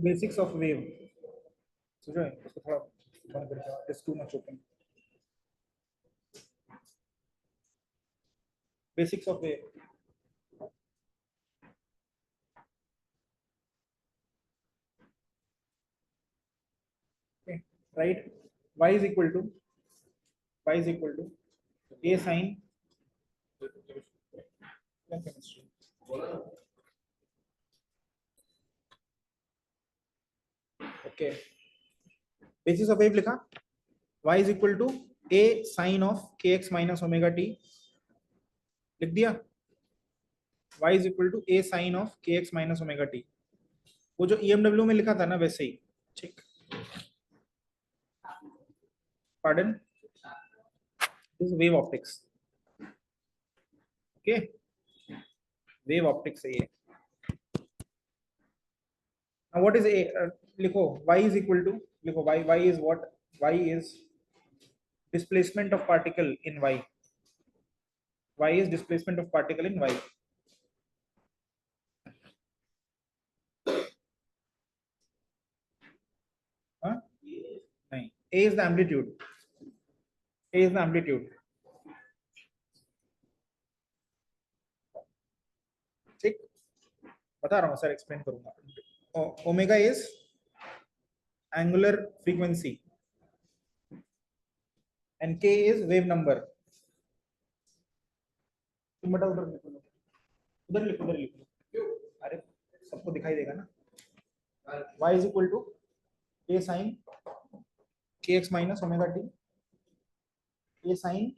Basics of wave समझो, इसको थोड़ा बंद करके it is too much open. Basics of wave. Okay, right? Y is equal to a sin chemistry. Okay, basis of wave लिखा. Y is equal to a sin of kx minus omega t. लिख दिया. Y is equal to a sin of kx minus omega t. वो जो EMW में लिखा था ना वैसे ही. ठीक. Pardon? This is wave optics. Okay. Wave optics है ये. Now what is a? लिखो y is equal to, लिखो y is what? Y is displacement of particle in y. Y is displacement of particle in y. Huh? नहीं. A is the amplitude. A is the amplitude. ठीक. बता रहा हूँ sir, explain करूंगा. Omega is angular frequency and k is wave number. तुम बता उधर लिखो, उधर लिखो, उधर लिखो. अरे सबको दिखाई देगा ना. y is equal to a sin kx minus omega t, a sin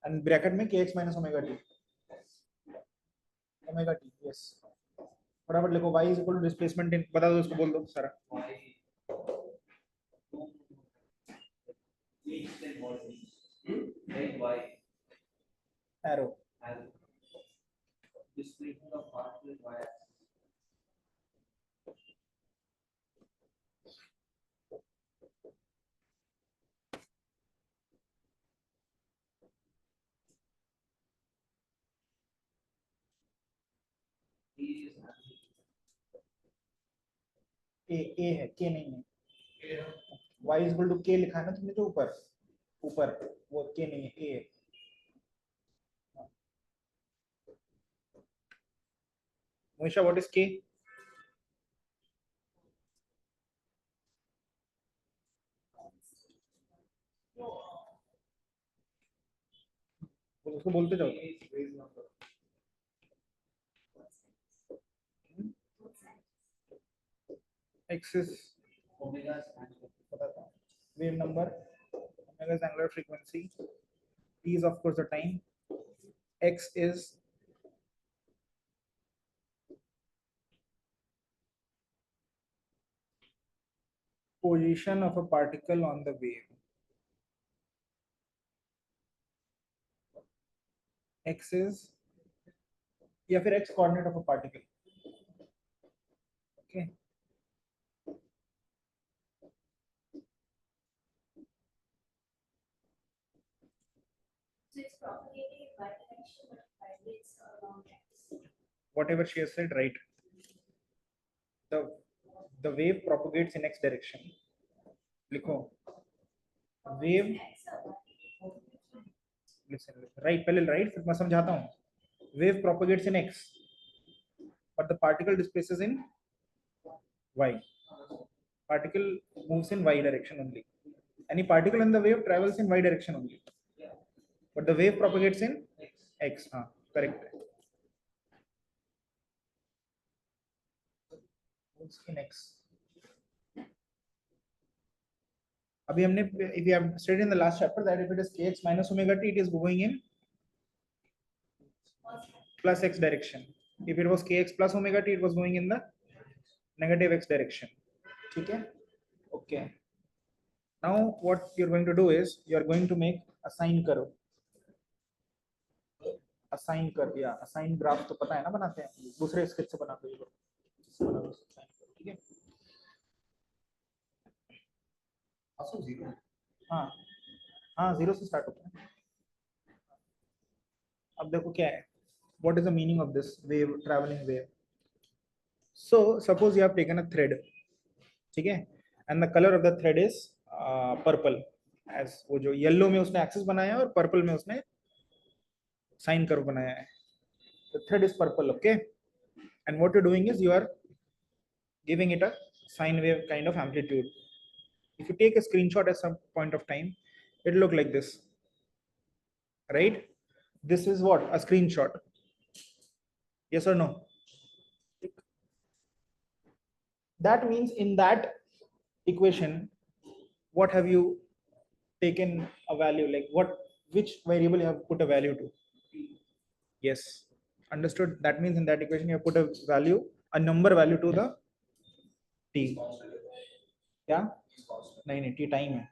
and bracket में kx minus omega t, yes. फटाफट लिखो y is equal to displacement in, बता दो उसको, बोल दो सारा. Arrow. Displacement of particle y axis. ए है, के नहीं है. y is equal to k लिखा है ना तुमने जो ऊपर, वो k नहीं है, a है. Moisha, what is k? उसको बोलते जाओ. x is wave number, omega is angular frequency, t is of course the time, x is position of a particle on the wave. X is या फिर x coordinate of a particle. Okay. So it's propagating by direction, but vibrates along x. Whatever she has said, right? The wave propagates in x direction. लिखो wave. Listen, right, पहले right, फिर मैं समझाता हूँ. Wave propagates in x, but the particle displaces in y. Particle moves in y direction only. Any particle in the wave travels in y direction only, but the wave propagates in x. हाँ, correct. In x. अभी हमने, if we have studied in the last chapter that if it is kx minus omega t, it is going in plus x direction. If it was kx plus omega t, it was going in the negative x direction. ठीक है? Okay. Now what you're going to do is you're going to make a sine curve. A sine curve, या a sine graph तो पता है ना बनाते हैं, दूसरे स्केच से बनाते हैं. ठीक है? हाँ हाँ, जीरो से स्टार्ट होता है. अब देखो क्या है, what is the meaning of this wave, traveling wave? So suppose you have taken a thread. ठीक है, and the colour of the thread is purple, एज वो जो येलो में उसने एक्सिस बनाया है और पर्पल में उसने साइन कर्व बनाया है. The thread is purple, okay, and what you're doing is you are giving it a sine wave kind of amplitude. If you take a screenshot at some point of time, it'll look like this, right? This is what a screenshot. Yes or no? That means in that equation, what have you taken a value, like which variable you have put a value to? Yes, understood. That means in that equation you have put a value, a number value to the t. क्या? नहीं, t time है,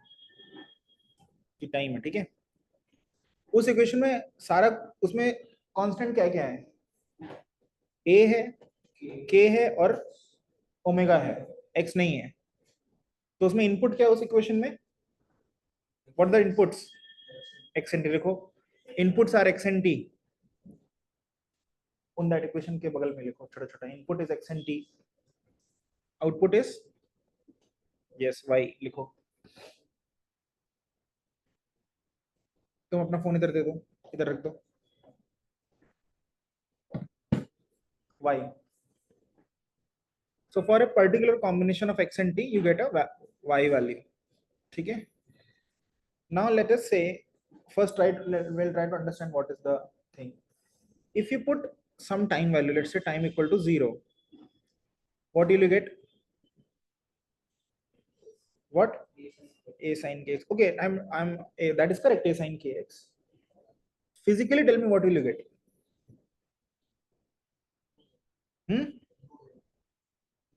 t time है, ठीक है. उस equation में सारा, उसमें कांस्टेंट क्या क्या है? a है, k है और ओमेगा है, x नहीं है. तो उसमें इनपुट क्या है उस इक्वेशन में? What the inputs? x and t. लिखो, inputs are x and t. उन दैट इक्वेशन के बगल में लिखो छोटा छोटा, input is x and t, output is yes y. लिखो. तुम अपना फोन इधर दे दो, इधर रख दो. y. So for a particular combination of x and t, you get a y value. ठीक है. Now let us say, first we'll try to understand what is the thing. If you put some time value, let's say time equal to 0, what will you get? What? A sin kx. Okay, that is correct, a sin kx. Physically tell me what will you get?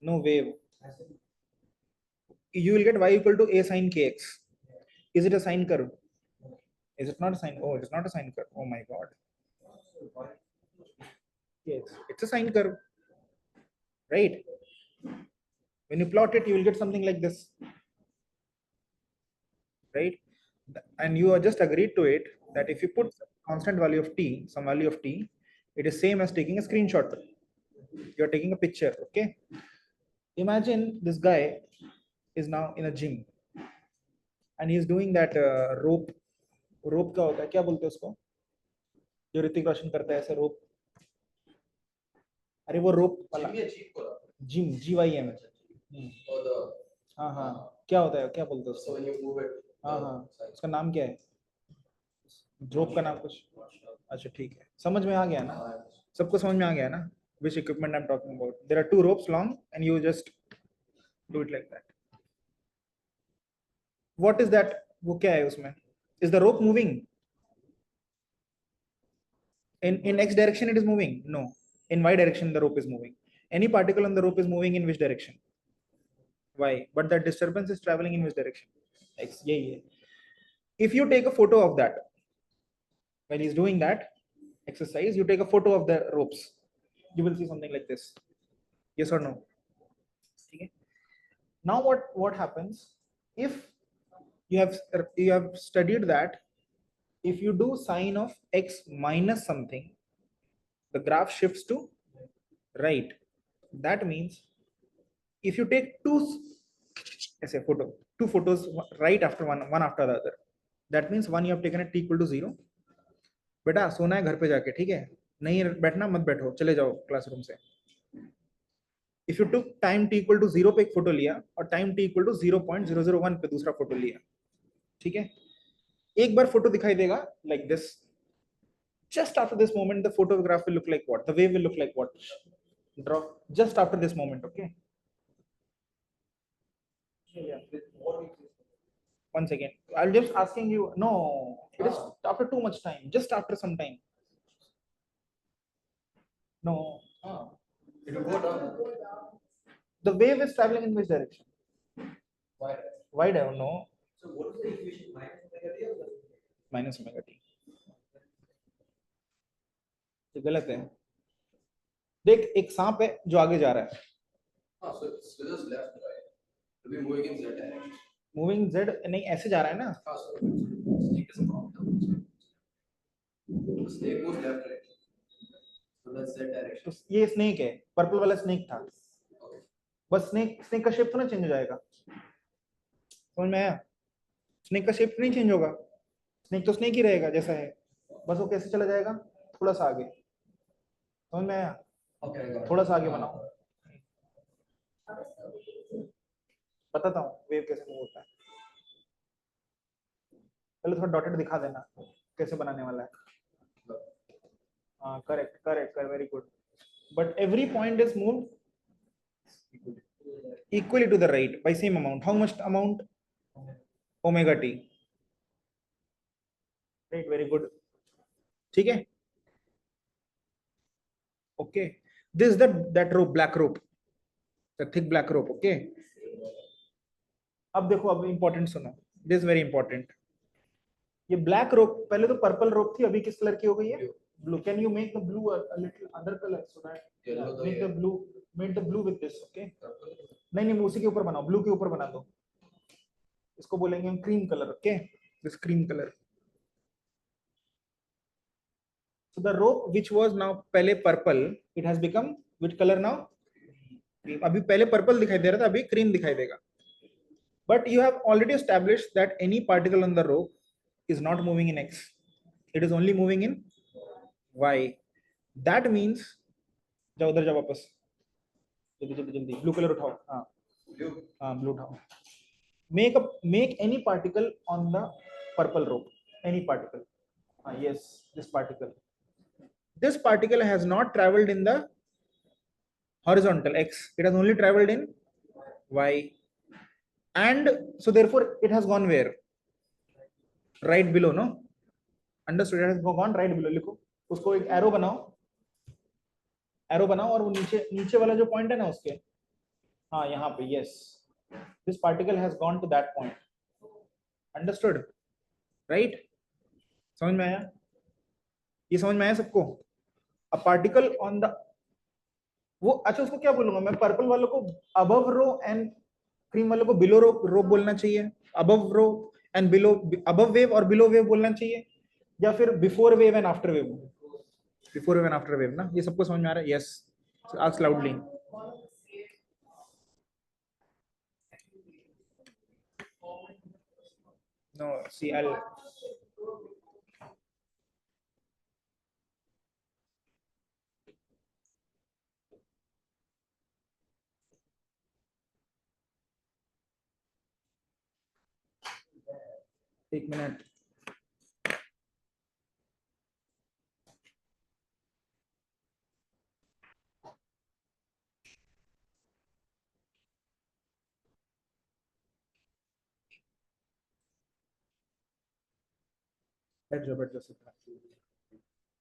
No wave. You will get y equal to a sin kx. Is it a sine curve? Is it not a sine? Oh, it is not a sine curve. Oh my god. Yes, it's a sine curve, right? When you plot it, you will get something like this, right? And you are just agreed to it that if you put constant value of t, some value of t, it is same as taking a screenshot. You are taking a picture, okay? Imagine this guy is now in a gym and he is doing that rope का होता है, क्या बोलते हैं उसको, जो ऋतिक रोशन करता है ऐसे रोप. अरे वो रोप वाला जिम, GYM. हाँ हाँ, क्या होता है, क्या बोलते हैं उसको? हाँ हाँ, उसका नाम क्या है? रोप का नाम कुछ? अच्छा ठीक है, समझ में आ गया ना, सबको समझ में आ गया ना which equipment I'm talking about. There are 2 ropes long and you just do it like that. What is that? वो क्या है उसमें? Is the rope moving? In x direction it is moving? No. In y direction the rope is moving. Any particle on the rope is moving in which direction? Y. But that disturbance is traveling in which direction? X. Yeah. If you take a photo of that, when he's doing that exercise, you take a photo of the ropes, you will see something like this. Yes or no? Okay. Now what happens if you have studied that if you do sine of x minus something, the graph shifts to right. That means if you take two photos right after one after the other, that means one you have taken at t equal to 0. बेटा सोना है घर पे जाके, ठीक है, नहीं बैठना मत बैठो, चले जाओ क्लासरूम से. If you took time t equal to 0 पे एक फोटो लिया और टाइम t equal to 0.001 पे दूसरा फोटो लिया, ठीक है, एक बार फोटो दिखाई देगा like this. Just after this moment the photograph will look like what? The wave will look like what? Draw just after this moment, okay? Yeah. One second, I'll just asking you. No, it is after too much time, just after some time. No, It will go down. the wave is traveling in which direction? Why? Why don't know? So what is the equation? Minus omega t. ये गलत है. देख, एक सांप है जो आगे जा रहा है. हाँ, so slithers left, right? It will be moving in z direction. Moving z नहीं, ऐसे जा रहा है ना. हाँ, so snake is down. The snake goes left, right? So that's z direction. तो ये स्नेक है, पर्पल वाला स्नेक था. Okay. बस स्नेक का शेप तो ना चेंज हो जाएगा, समझ में आया? स्नेक का शेप नहीं चेंज होगा, स्नेक तो स्नेक ही रहेगा जैसा है, बस वो कैसे चला जाएगा, थोड़ा सा आगे, समझ में आया? Okay, got it. थोड़ा सा आगे बनाओ, What is the wave? बताता हूँ वेव कैसे मूव होता है। पहले थोड़ा डॉटेड दिखा देना कैसे बनाने वाला है। हाँ correct correct, very good. But every point is moved equally to the right by same amount. How much amount? Omega t. Right, very good. ठीक है, okay. This is that rope, black rope, the thick black rope, okay. अब देखो, अब important सुनो, this is very important. ये black rope पहले तो purple rope थी, अभी किस कलर की हो गई है? Blue. Can you make the blue a little other color so that Yellow make the blue with this, okay? नहीं नहीं, उसी के ऊपर बनाओ, ब्लू के ऊपर बना दो, इसको बोलेंगे हम cream colour, okay, this cream colour. So the rope which was now पहले purple, it has become which color now? अभी पहले purple दिखाई दे रहा था, अभी cream दिखाई देगा। But you have already established that any particle on the rope is not moving in X. It is only moving in Y. That means जाओ उधर जाओ वापस, जल्दी जल्दी जल्दी, ब्लू कलर उठाओ, हाँ हाँ ब्लू उठाओ। Make any particle on the purple rope, any particle. Yes, this particle. This particle has not traveled in the horizontal X, it has only traveled in Y, and so therefore it has gone where? Right below, no? Understood? It has gone right below. लिखो उसको, एक arrow बनाओ, arrow बनाओ, और वो नीचे नीचे वाला जो पॉइंट है ना उसके, हाँ यहाँ पे, yes, this particle has gone to that point. Understood? Right? समझ में आया? ये समझ में आया सबको? A particle on the, वो अच्छा उसको क्या बोलूंगा मैं, पर्पल वालों को अबव रो एंड क्रीम वालों को बिलो रो बोलना चाहिए, above row and below, above wave और बिलो वेव बोलना चाहिए, या फिर before wave and after wave? Before wave and after wave ना, ये सबको समझ में आ रहा है? Yes, ask loudly. No, see I, एक मिनट, बैठ जाओ बैठ जाओ।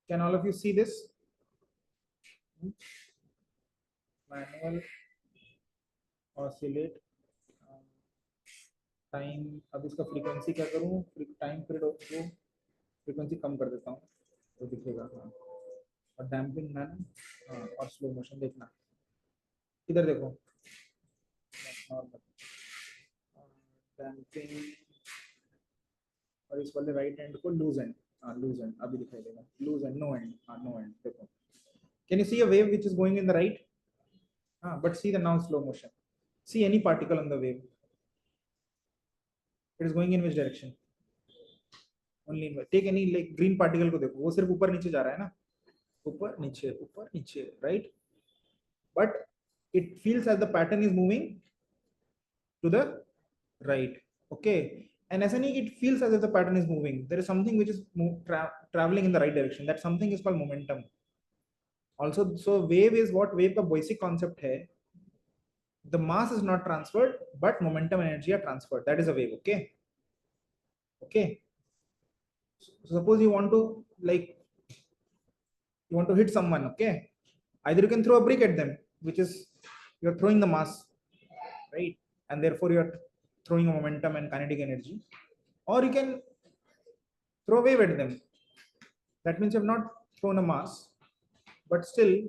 Can all of you see this? Manual oscillate time, अब इसका फ्रीक्वेंसी क्या करूं, टाइम पीरियड को फ्रीक्वेंसी कम कर देता हूं तो दिखेगा, हाँ, और डैम्पिंग मैन, हाँ, और स्लो मोशन देखना, इधर देखो, डैम्पिंग, और इस वाले राइट एंड को लूज एंड, हाँ लूज एंड, अभी दिखाई देगा, लूज एंड, नो एंड, हाँ नो एंड, देखो, can you see a wave which is going in the right? हाँ, but see the now slow motion, see any particle on the wave, it is going in which direction? Only in, take any like green particle को देखो, वो सिर्फ ऊपर नीचे जा रहा है ना, ऊपर नीचे, right, but it feels as the pattern is moving to the right, okay, and as it feels as if the pattern is moving, there is something which is traveling in the right direction, that something is called momentum also. So wave is what, wave का basic concept है, the mass is not transferred but momentum and energy are transferred, that is a wave, okay. So suppose you want to, like, you want to hit someone, okay, either you can throw a brick at them, which is you're throwing the mass, right, and therefore you're throwing a momentum and kinetic energy, or you can throw a wave at them, that means you have not thrown a mass but still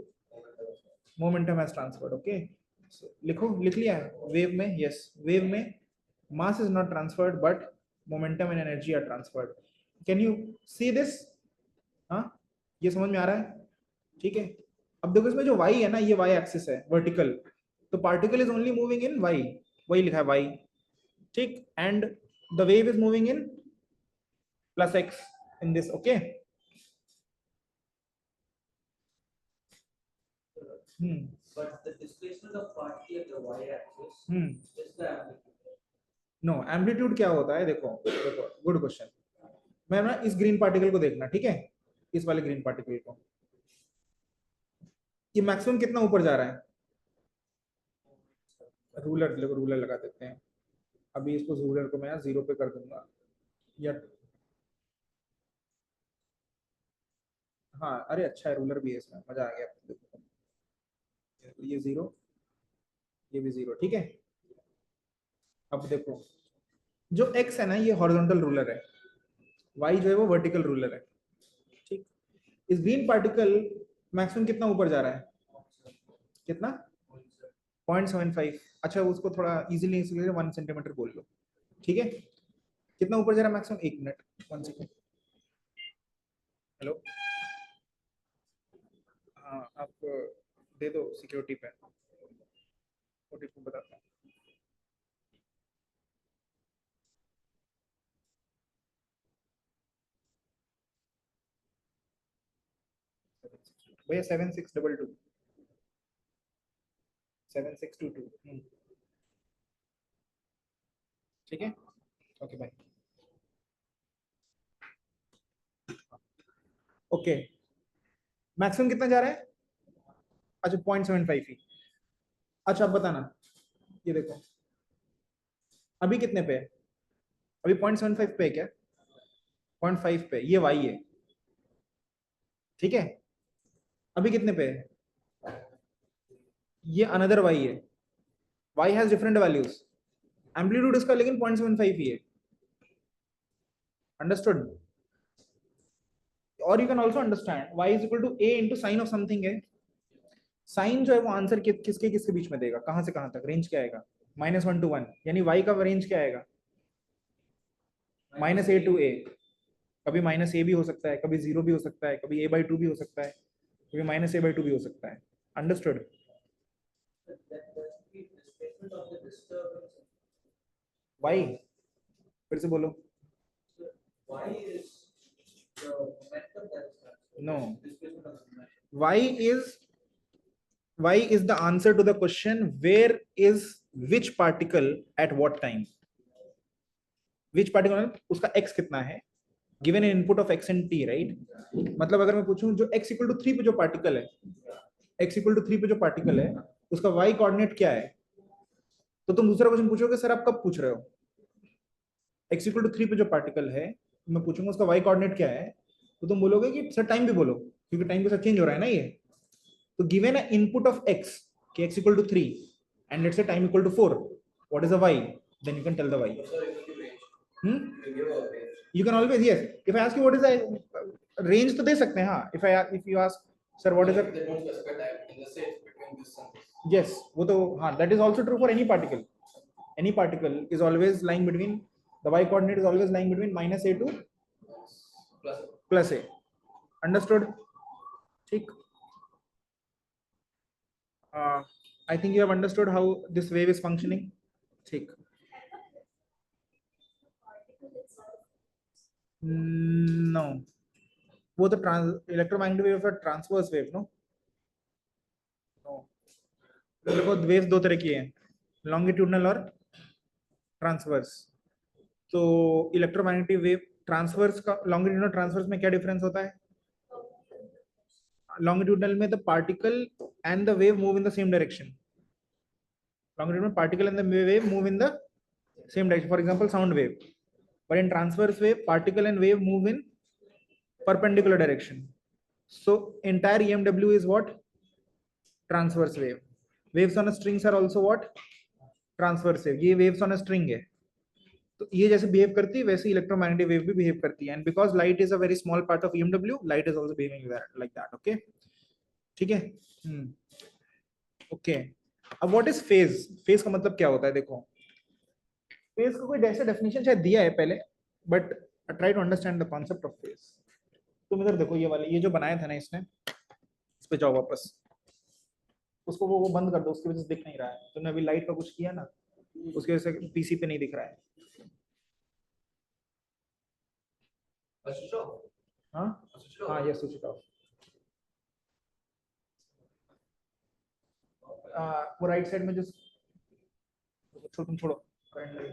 momentum has transferred, okay. So लिख लिया wave में, yes, wave में mass is not transferred but momentum and energy are transferred. Can you see this? हाँ, ये समझ में आ रहा है? ठीक है, अब देखो इसमें जो y है ना, ये y एक्सिस है, वर्टिकल, तो particle is only moving in y, वही लिखा है वाई, ठीक, and the wave is moving in plus x in this, okay. But the displacement of particle at the y-axis is the amplitude. No, amplitude क्या होता है, देखो देखो, good question. मैं ना इस ग्रीन पार्टिकल को देखना, ठीक है, इस वाले ग्रीन पार्टिकल को, ये मैक्सिमम कितना ऊपर जा रहा है, रूलर, रूलर लगा देते हैं अभी, इसको रूलर को मैं यहाँ 0 पे कर दूंगा, या हाँ, अरे अच्छा है, रूलर भी है इसमें, मजा आ गया। देखो ये 0, ये भी 0, ठीक है। अब देखो, जो x है ना, ये हॉरिजॉन्टल रूलर है, y जो है वो वर्टिकल रूलर है, ठीक। इस ग्रीन पार्टिकल मैक्सिमम कितना ऊपर जा रहा है, कितना, 0.75, अच्छा उसको थोड़ा इजीली इसलिए 1 सेंटीमीटर बोल लो, ठीक है। कितना ऊपर जा रहा है मैक्सिमम, 1 मिनट, 1 सेकेंड, हेलो, हाँ आप दे दो सिक्योरिटी पे, ओटीपी बताता हूँ। भैया 7622 7622, ठीक है, ओके बाय। ओके, मैक्सिमम कितना जा रहा है, अच्छा 0.75 ही, अच्छा अब बताना, ये देखो अभी कितने पे है, अभी 0.75 पे है क्या, 0.5 पे, ये y है, ठीक है। अभी कितने पे है, ये अनदर y है, y has different values, amplitude इसका लेकिन 0.75 ही है, अंडरस्टूड। और you can also understand y is equal to a into sine of something है, साइन जो है वो आंसर किसके किसके बीच में देगा, कहां से कहां तक, रेंज क्या आएगा, -1 to 1, यानी y का रेंज क्या आएगा, -a to a, कभी -a भी हो सकता है, कभी 0 भी हो सकता है, कभी a/2 भी हो सकता है, कभी -a/2 भी हो सकता है, अंडरस्टूड। y, फिर से बोलो, Y is the momentum that is transferred. No. Displacement of the momentum. y is the answer to the question where is which particle at what time, which particle, उसका x कितना है, given an input of x and t, right? मतलब अगर मैं पूछूं जो x equal to 3 पे जो पार्टिकल है, x equal to 3 पे जो पार्टिकल है उसका y कोऑर्डिनेट क्या है, तो तुम दूसरा क्वेश्चन पूछोगे सर आप कब पूछ रहे हो, x equal to 3 पे जो पार्टिकल है मैं पूछूंगा उसका y कोऑर्डिनेट क्या है, तो तुम बोलोगे कि सर टाइम भी बोलो, क्योंकि टाइम के साथ चेंज हो रहा है ना ये, तो given an input of x, कि x equal to 3 and let's say time equal to 4, what is the y, then you can tell the y. So it will give range. hmm? You give a range. You can always, yes, if I ask you what is the range तो दे सकते हैं, हाँ, if you ask sir what is the, They don't specify time, and they say it's between this and this. yes, वो तो हाँ, that is also true for any particle, any particle is always lying between, the y coordinate is always lying between -a to Plus +a, understood, ठीक। I think you have understood how this wave is functioning, ठीक। No, वो तो electromagnetic wave और transverse wave, no? No. देखो waves दो तरह की हैं, लॉन्गिट्यूडनल और ट्रांसवर्स। तो इलेक्ट्रोमैग्नेटिक वेव ट्रांसवर्स का, लॉन्गिट्यूडनल ट्रांसवर्स में क्या डिफरेंस होता है, longitudinal में the particle and the wave move in the same direction, longitudinal particle and the wave move in the same direction, for example sound wave, but in transverse wave particle and wave move in perpendicular direction, so entire EMW is what, transverse wave. Waves on a strings are also what, transverse wave, ये waves on a string है, तो ये जैसे behave करती है वैसे electromagnetic wave भी behave करती है, and because light is a very small part of EMW, light is also behaving like that, okay, ठीक है। ओके, अब व्हाट इज फेज, फेज का मतलब क्या होता है, देखो फेज का कोई ऐसा डेफिनेशन शायद दिया है पहले, but try to understand the concept of phase. तुम इधर देखो, ये वाले, ये जो बनाया था ना इसने, इस पे जाओ वापस, उसको वो बंद कर दो, उसकी वजह से दिख नहीं रहा है। तुमने अभी लाइट का कुछ किया ना, उसकी वजह से पीसी पे नहीं दिख रहा है। switch off. हाँ Switch it off. हाँ, ये स्विच इट ऑफ। वो राइट साइड में जो छोड़ो, तुम छोड़ो, करंट नहीं।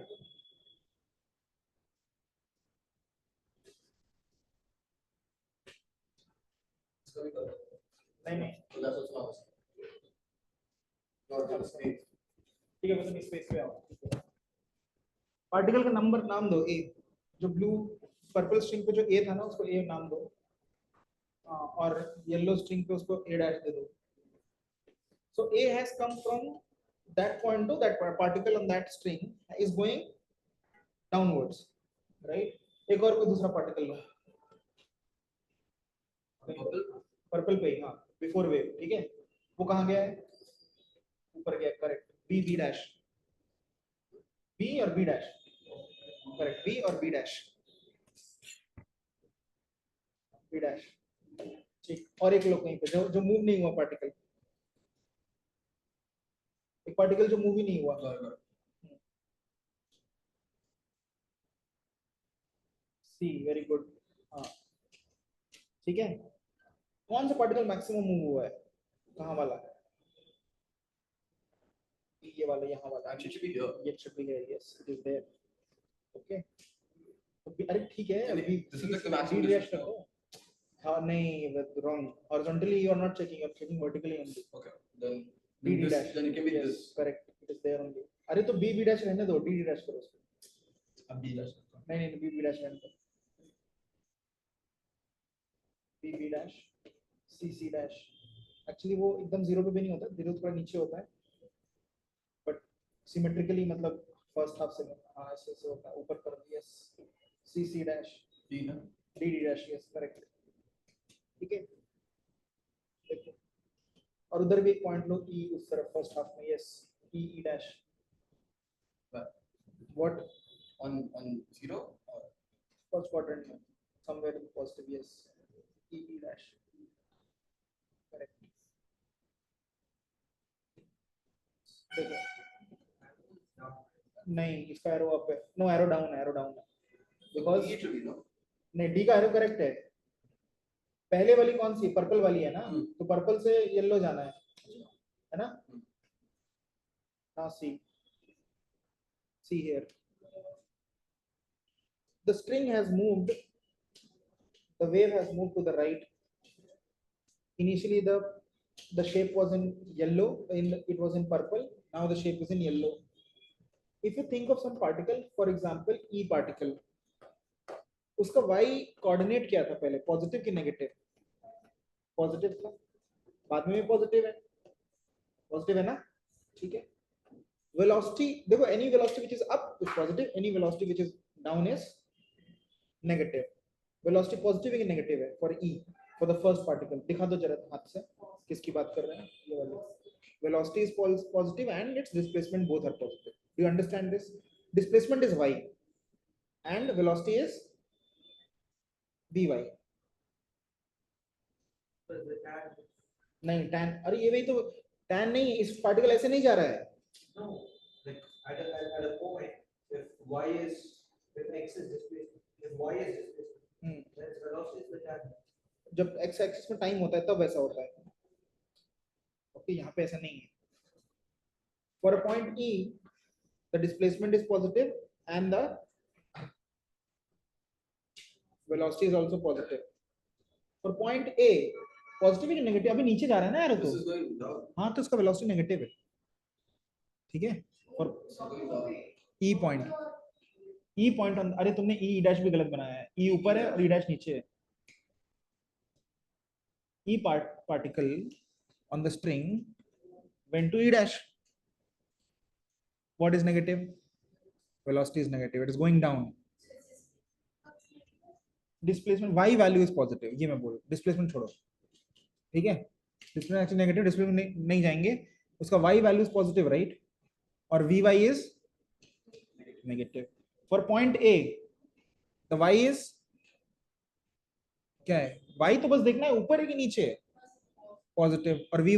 इसका भी करो। नहीं नहीं, तो that's also not. Not the space. ठीक है, वो तुम स्पेस पे आओ। पार्टिकल का नंबर नाम दो ए, जो ब्लू पर्पल स्ट्रिंग पे जो ए था ना उसको ए नाम दो, और येलो स्ट्रिंग पे उसको ए डैश दे दो। So A has come from that point to that particle on that string is going downwards, right? एक और कोई दूसरा पार्टिकल लो, Purple. पर्पल पे, हाँ, बिफोर वेव, ठीक है। वो कहाँ गया है? ऊपर गया, correct. B B dash, B और बी डैश, करेक्ट, बी और बी डैश, बी डैश, ठीक। और एक लो कहीं पे जो जो मूव नहीं हुआ पार्टिकल, एक पार्टिकल जो मूव ही नहीं हुआ। सी, वेरी गुड, हाँ, ठीक है। कौन सा पार्टिकल मैक्सिमम मूव हुआ है? कहाँ वाला? ये वाला, यहाँ वाला। Actually, it should be here. ये should be here, yes, it is there. Okay. अरे ठीक है, अभी This is the maximum react distance. करो। हाँ नहीं, that's wrong. Horizontally you are not checking, you are checking vertically only. Okay. Then D this, dash. then it can be Yes, this. correct. It is there only. अरे तो B B dash रहने दो, D D dash करो उसको। अब D dash. नहीं नहीं, B B dash रहने दो। B B dash, C C dash. Actually वो एकदम जीरो पे भी नहीं होता, जीरो थोड़ा नीचे होता है, but symmetrically मतलब first half second, हाँ ऐसे ऐसे होता है, ऊपर कर दिया। C C dash, D ना? D D dash, yes, correct. ठीक है, देखो, और उधर भी एक पॉइंट लो E उस तरफ फर्स्ट हाफ में, yes, E E dash. What? On zero. Or First quadrant में, somewhere in positive, yes, E E dash, correct. देखो, नहीं, इसका एरो अप है, no arrow down, arrow down है, because D should be no. नहीं, D का arrow correct है। पहले वाली कौन सी? पर्पल वाली है ना, तो पर्पल से येलो जाना है ना? हाँ, see, see here, the string has moved, the wave has moved to the right. Initially the shape was in yellow, it was in purple, now the shape is in yellow. If you think of some particle, for example E particle, उसका y coordinate क्या था पहले, positive कि negative? Positive था, बाद में भी positive है, पॉजिटिव है ना, ठीक है। वेलोसिटी देखो, any velocity which is up is positive, any velocity which is down is negative. Velocity positive है कि नेगेटिव है for E, for the first particle? दिखा दो जरा हाथ से, किसकी बात कर रहे हैं? ये वाले। Velocity is positive and its displacement both are positive. Do you understand this? Displacement is y and velocity is vy। नहीं, tan, अरे ये वही तो, tan नहीं, इस पार्टिकल ऐसे नहीं जा रहा है। No, like at a point, if y is, if x is displaced, if y is displaced, then its velocity is the tan. जब x एक्सिस में टाइम होता है तब ऐसा होता है, ओके, यहाँ पे ऐसा नहीं है। For a point E, the displacement is positive and the velocity is also positive. For point A, positive कि नेगेटिव? अभी नीचे जा रहा है ना एरो This तो, is going down. हाँ, तो उसका वेलोसिटी नेगेटिव है, ठीक है। और This is going down. E point, E point, अरे तुमने E डैश भी गलत बनाया है, E ऊपर है और E डैश नीचे है। E particle on the string went to E dash. What is negative? Velocity is negative, it is going down. Displacement y value is positive, ये मैं बोल, डिस्प्लेसमेंट छोड़ो, ठीक है। डिस्प्लेसमेंट एक्चुअली नेगेटिव, डिस्प्लेसमेंट नहीं जाएंगे, उसका y value is positive, right, और vy is negative. For point A, the y is क्या है? y तो बस देखना है ऊपर है कि नीचे है, पॉजिटिव, और vy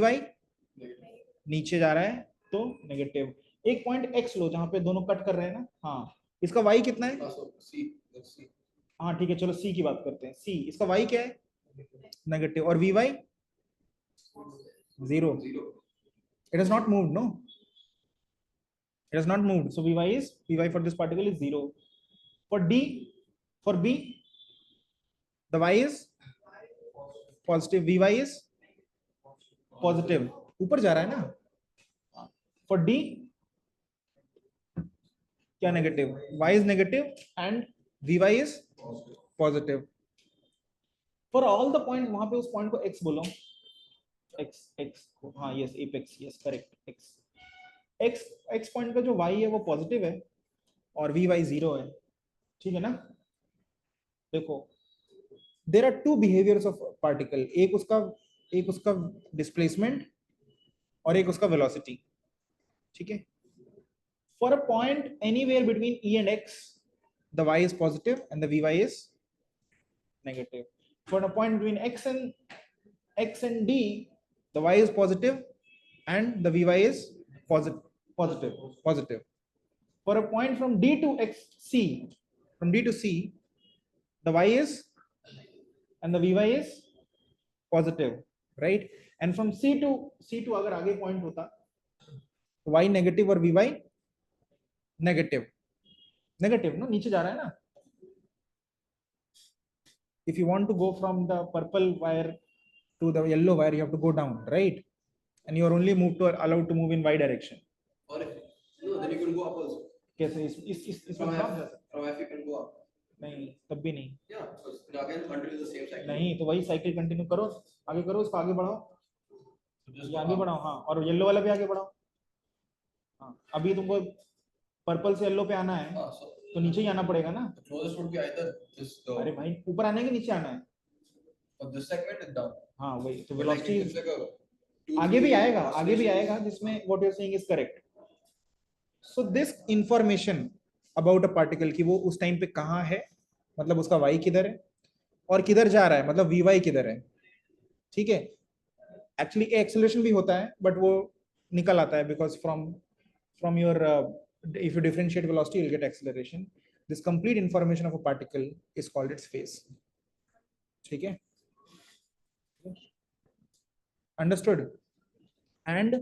नीचे जा रहा है तो नेगेटिव। एक पॉइंट एक्स लो जहां पे दोनों कट कर रहे हैं ना, हाँ इसका वाई कितना है? So C, let's see. हाँ ठीक है, चलो सी की बात करते हैं। सी, इसका वाई क्या है? नेगेटिव। और we Y 0, 0. it has not moved, no, it has not moved, so vy for this particle is 0. For d, for b, the y is positive, vy is positive, ऊपर जा रहा है ना। for d क्या negative? y is negative and vy is positive. for all the point, वहां पे उस point को x बोलो, x, हाँ yes apex, yes correct, x point का जो y है वो पॉजिटिव है और vy 0 है, ठीक है ना। देखो there are two behaviours of particle, एक उसका डिस्प्लेसमेंट और एक उसका वेलोसिटी, ठीक है। For a point anywhere between e and x, the y is positive and the vy is negative. For a point between x and d, the y is positive and the vy is positive. For a point from d to c, the y is and the vy is positive, right? And from c to अगर आगे point होता तो y negative और vy negative no, नीचे जा रहा है ना। if you want to go from the purple wire to the yellow wire, you have to go down, right? And you are only allowed to move in y direction. Or if, no, then you can go up also. कैसे इसमें From कहाँ F, जा सकते? from F you can go up. नहीं, तब भी नहीं। Yeah, because again continue the same cycle. नहीं तो वही साइकिल कंटिन्यू करो, आगे करो, उसको आगे बढ़ाओ, So just ये go आगे up. बढ़ाओ, हाँ, और येलो वाला भी आगे बढ़ाओ। हाँ, अभी तुमको पर्पल से येलो पे आना है So तो नीचे ही आना पड़ेगा ना। the closest would be either this अरे the भाई ऊपर आने के नीचे आना है। or this segment is down. हाँ वही तो But like velocity it's like a two, आगे भी three आएगा oscillations. जिसमें what you are saying is correct. So this information about a particle की वो उस टाइम पे कहाँ है, मतलब उसका y किधर है और किधर जा रहा है, मतलब vy किधर है, ठीक है। एक्चुअली एक्सेलरेशन भी होता है बट वो निकल आता है because from your if you differentiate velocity you'll get acceleration. This complete information of a particle is called its phase, ठीक है, understood. And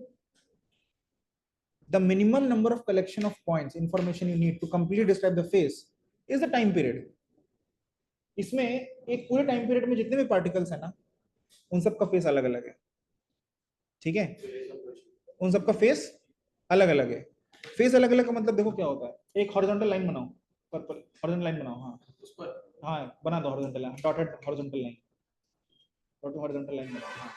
the minimum number of collection of points information you need to completely describe the phase is the time period. इसमें एक पूरे time period में जितने भी particles है ना उन सब का फेस अलग अलग है, ठीक है, उन सब का फेस अलग अलग है। फेस अलग अलग का मतलब देखो क्या होता है, एक हॉरिजॉन्टल लाइन बनाओ, पर्पल हॉरिजॉन्टल लाइन बनाओ, हाँ उस पर हाँ बना दो horizontal line, dotted horizontal line, dotted horizontal line बनाओ। हाँ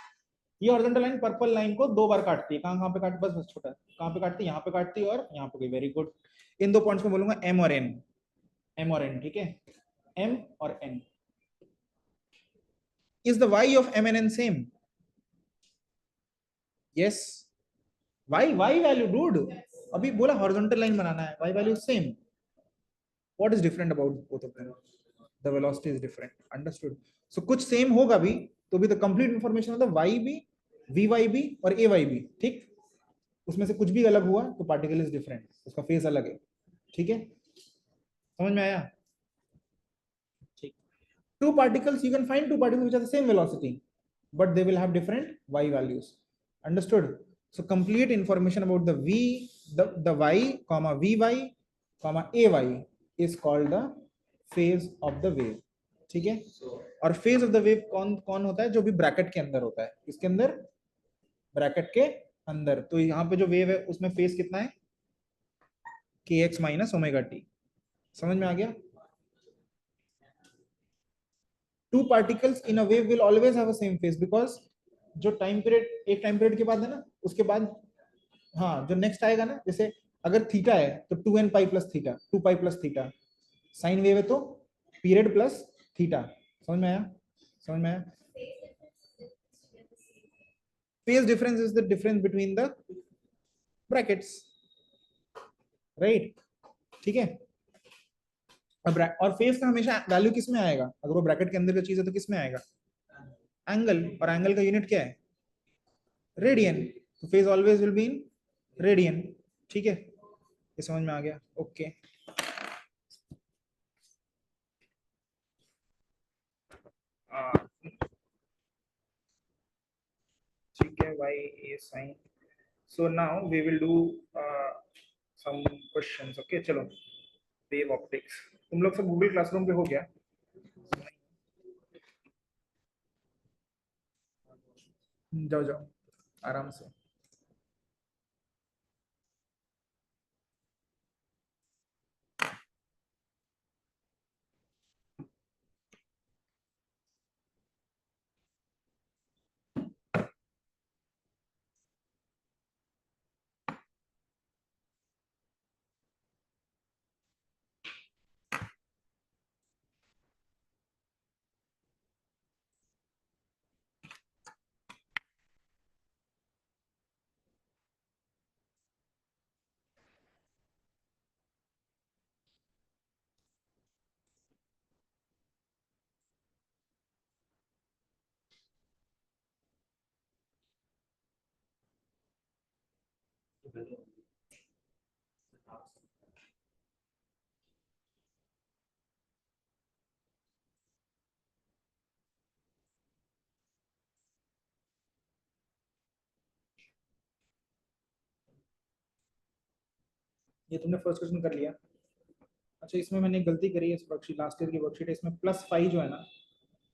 ये हॉरिजॉन्टल लाइन पर्पल लाइन को दो बार काटती है, कहाँ पे काटती, बस छोटा कहाँ पे काटती है, यहाँ पे काटती है और यहाँ पे कोई, वेरी गुड। इन दो पॉइंट्स में बोलूंगा एम और एन, ठीक है, एम और N. Is the Y of M N N same? Yes, Y value dude, अभी बोला हॉरिजॉन्टल लाइन बनाना है, Y value same. What is different about both of them? The velocity is different, understood. So कुछ same होगा भी तो भी the complete information मतलब वाई भी, वी वाई भी और ए वाई भी, ठीक, उसमें से कुछ भी अलग हुआ तो पार्टिकल इज डिफरेंट, उसका फेज अलग है, ठीक है, समझ में आया? ठीक, two particles, you can find two particles which are the same velocity but they will have different y values, understood. So complete information about the v, the y comma v y comma a y is called the phase of the wave, ठीक है। so और phase of the wave कौन कौन होता है? जो भी bracket के अंदर होता है, इसके अंदर, ब्रैकेट के अंदर। तो यहाँ पे जो वेव है उसमें फेज कितना है? kx माइनस ओमेगा टी, समझ में आ गया? Two particles in a wave will always have a same phase because जो टाइम पीरियड, एक टाइम पीरियड के बाद है ना, उसके बाद हाँ जो नेक्स्ट आएगा ना, जैसे अगर थीटा है तो 2n pi plus theta, 2 pi plus theta, sine wave है तो पीरियड प्लस थीटा, समझ में आया? समझ में आया? phase difference is the difference between the brackets, right? ठीक है, और फेज का हमेशा वैल्यू किस में आएगा? अगर वो ब्रैकेट के अंदर का चीज है तो किस में आएगा? एंगल, और एंगल का यूनिट क्या है? रेडियन। तो phase always will be in radian, ठीक है, ये समझ में आ गया, ओके। ठीक है, y a sin, so now we will do some questions, okay, चलो। वेव ऑप्टिक्स तुम लोग सब गूगल क्लासरूम पे हो गया? जाओ जाओ आराम से। ये तुमने फर्स्ट क्वेश्चन कर लिया। अच्छा, इसमें मैंने एक गलती करी है, इस वर्कशीट, लास्ट ईयर की वर्कशीट है, इसमें प्लस फाइव जो है ना,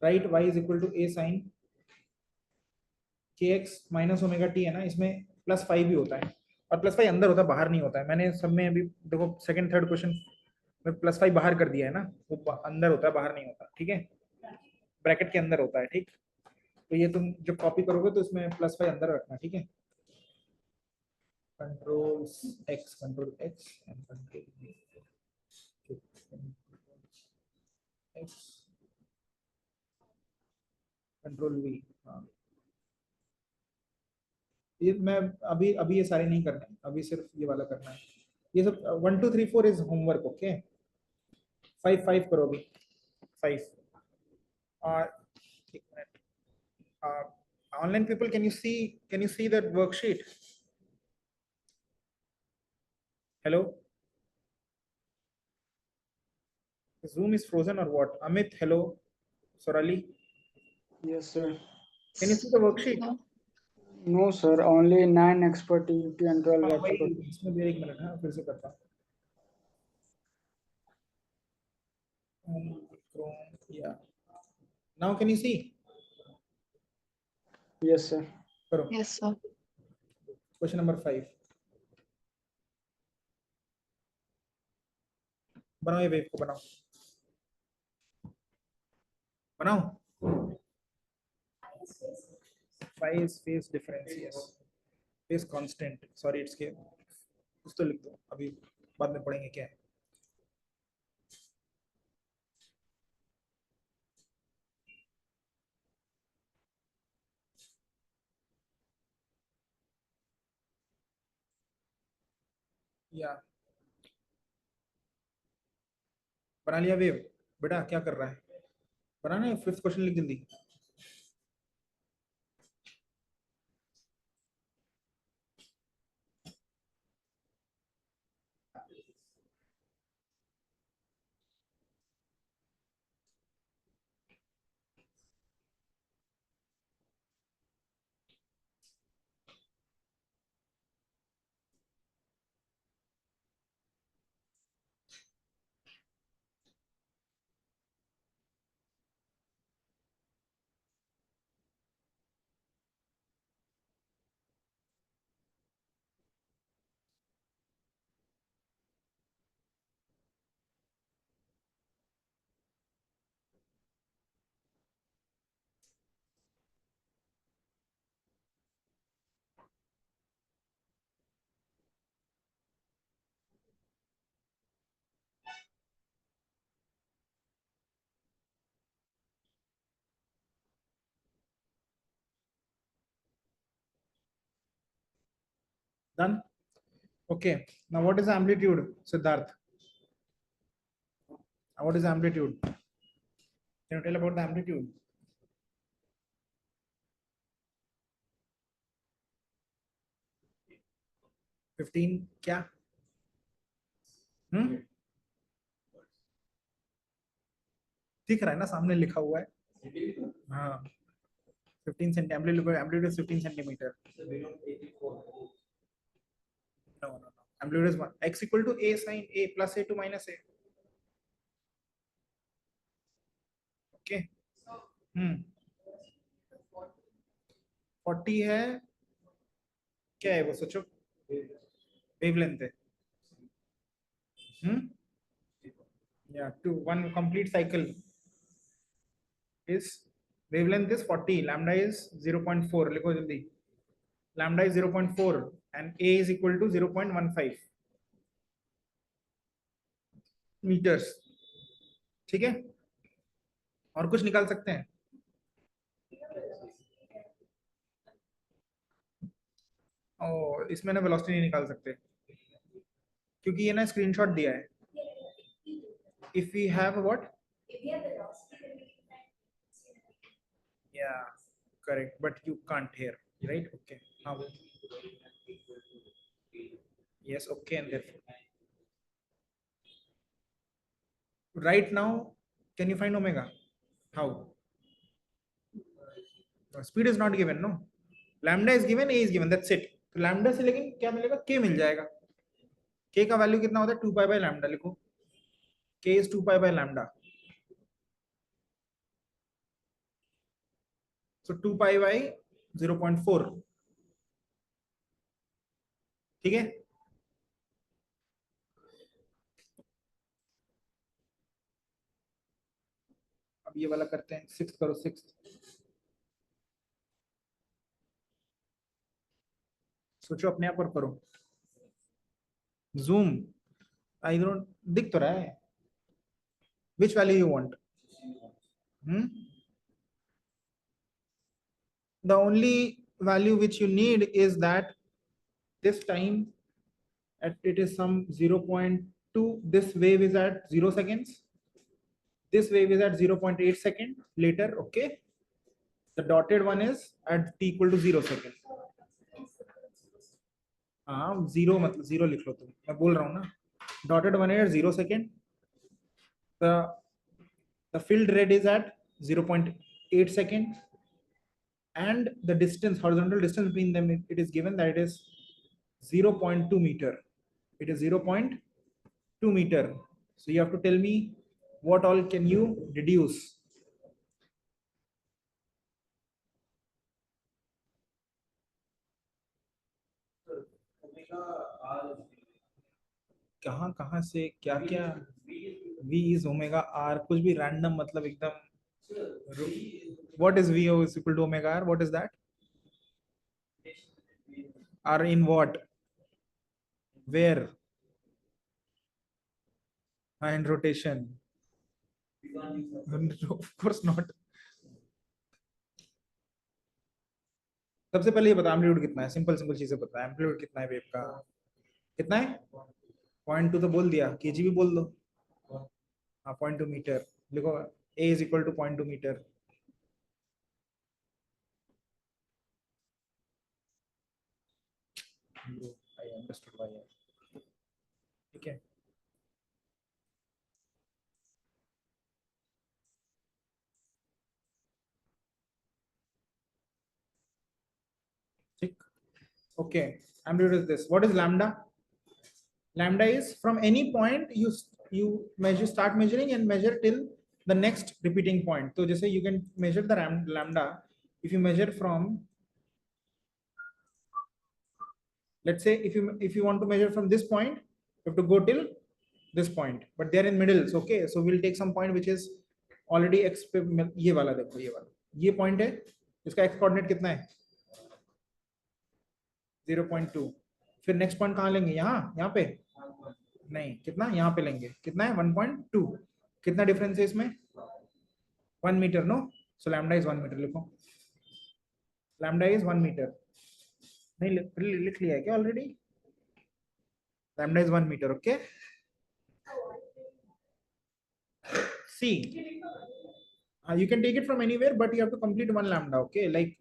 right, y is equal to a sine के एक्स माइनस ओमेगा टी है ना, इसमें प्लस फाइव भी होता है, और प्लस फाइव अंदर होता है, बाहर नहीं होता है। मैंने सब में अभी देखो सेकंड थर्ड क्वेश्चन में प्लस फाइव बाहर कर दिया है ना, वो अंदर होता है, बाहर नहीं होता, ठीक है, ब्रैकेट के अंदर होता है, ठीक। तो ये तुम जब कॉपी करोगे तो इसमें प्लस फाइव अंदर रखना, ठीक है। Control x and control x, control we, हाँ। ये मैं अभी अभी ये सारे नहीं करने, अभी सिर्फ ये वाला करना है। ये सब 1 2 3 4 इज होमवर्क, ओके। 5 5 करो अभी, 5। एक minute, online people, can you see that worksheet? Hello, Zoom is frozen or what? Amit, hello. Sorali, Yes, sir. can you see the worksheet? No, sir. Only 9 expert EUT and 12 हाँ वही, expert. इसमें भी एक minute है, फिर से करता हूँ। Yeah. Now can you see? Yes, sir. करो। Yes, sir. Question number 5. बनाओ, ये वेव को बनाओ, बनाओ। Phase difference, yes. Phase constant. Sorry, it's के कुछ तो लिख दो, अभी बाद में पढ़ेंगे क्या है। या बना लिया वेव? बेटा क्या कर रहा है? बनाना है, फिफ्थ क्वेश्चन लिख जल्दी। Done? Okay. Now what is the amplitude, Siddharth? What is amplitude? Can you tell about the amplitude? 15 क्या? दिख रहा है ना, सामने लिखा हुआ है. हाँ, 15 senti amplitude is 15 centimeter. No. Amplitude is 1. X equal to a sin a plus a to minus a. Okay. 40 है, क्या है वो सोचो? वेवलेंथ है. Yeah, to one complete cycle is wavelength is 40, lambda is 0.4. लिखो जल्दी. Lambda is 0.4 and a is equal to 0.15 meters. ठीक है, और कुछ निकाल सकते हैं? और इसमें ना वेलोसिटी नहीं निकाल सकते क्योंकि ये ना स्क्रीनशॉट दिया है. If we have what? If we have the velocity, then we can find. Yeah, correct. But you can't hear, right? Okay. How? Yes. Okay. And therefore, right now, can you find omega? How? Speed is not given, no. Lambda is given, a is given. That's it. तो lambda से लेकिन क्या मिलेगा? K मिल जाएगा. K का value कितना होता है? 2 pi by lambda. लिखो. K is 2 pi by lambda. So 2 pi by 0.4. ठीक है. अब ये वाला करते हैं. 6 करो. 6 सोचो, अपने आप पर करो. Zoom. I don't दिख तो रहा है. Which value you want? The only value which you need is that this time it is some 0.2. This wave is at 0 seconds. This wave is at 0.8 second later. Okay. The dotted one is at t equal to 0 second. हाँ, zero मतलब zero लिख लो तुम. मैं बोल रहा हूँ ना, dotted one is at 0 second. The filled red is at 0.8 second, and the distance, horizontal distance between them, it is given that it is 0.2 meter. It is 0.2 meter. So you have to tell me what all can you deduce. कहाँ कहाँ से क्या क्या? V is omega r. कुछ भी random, मतलब एकदम. What is V is equal to omega r? What is that? R in what? Where? And rotation. Of course not. सबसे पहले ये बता, एम्पलीट्यूड कितना है? सिंपल चीजें बता. एम्पलीट्यूड कितना है वेव का? कितना है? 0.2 तो बोल दिया. केजी भी बोल दो. हाँ, 0.2 मीटर लिखो. A is equal to 0.2 metre. I understood why. ठीक है. ठीक. Okay. Amplitude is this. What is lambda? Lambda is from any point you start measuring and measure till the next repeating point. So जैसे you can measure the lambda if you measure from, let's say if you want to measure from this point, you have to go till this point, but they are in middles. Okay, so we'll take some point which is already ये वाला देखो, ये वाला, ये point है, इसका x coordinate कितना है? 0.2. फिर next point कहाँ लेंगे? यहाँ पे नहीं, कितना यहाँ पे लेंगे? कितना है? 1.2. कितना डिफरेंस है इसमें? 1 metre. No, so lambda is 1 metre. लिखो, लैम्डा इज 1 मीटर. नहीं लिख लिया है क्या already? Lambda is 1 metre. Okay. See, you can take it from anywhere, but you have to complete one lambda. Okay, like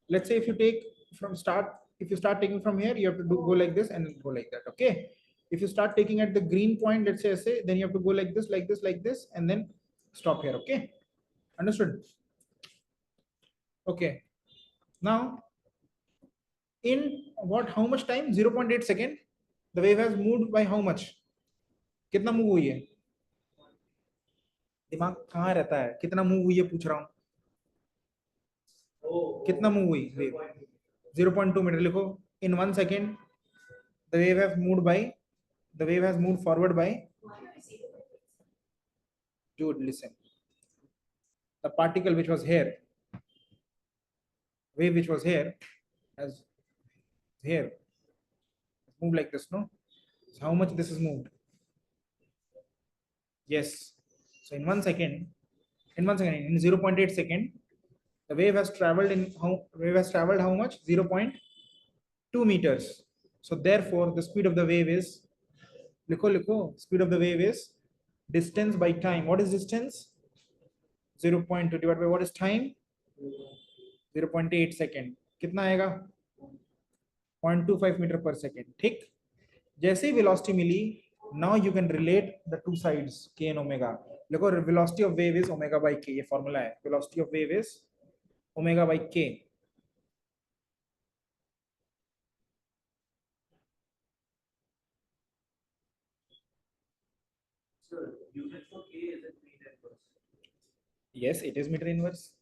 let's say if you take from start if you start taking from here, you have to go like this and go like that. Okay, if you start taking at the green point, let's say, then you have to go like this, like this, like this, and then stop here. Okay, understood? Okay, now in what, how much time? 0.8 second the wave has moved by how much? कितना move हुई है? दिमाग कहाँ रहता है? कितना move हुई है पूछ रहा हूँ, कितना मूव हुई वेव? 0.2 मीटर लिखो. In 1 second the wave has moved forward by, dude, listen, the particle which was here, wave which was here, has here moved like this, no? So how much this is moved? Yes. So in 1 second, in 0.8 second, the wave has traveled how much? 0.2 meters. So therefore the speed of the wave is, likho, speed of the wave is distance by time. What is distance? 0.2 divided by what is time? 0.8 second. कितना आएगा? 0.25 metre पर second. ठीक, जैसे velocity मिली, now you can relate the two sides, k and omega. देखो, velocity of wave is omega by k, ये formula है. velocity of wave is omega by k. Sir, unit for K is it meter inverse? Yes, it is meter inverse.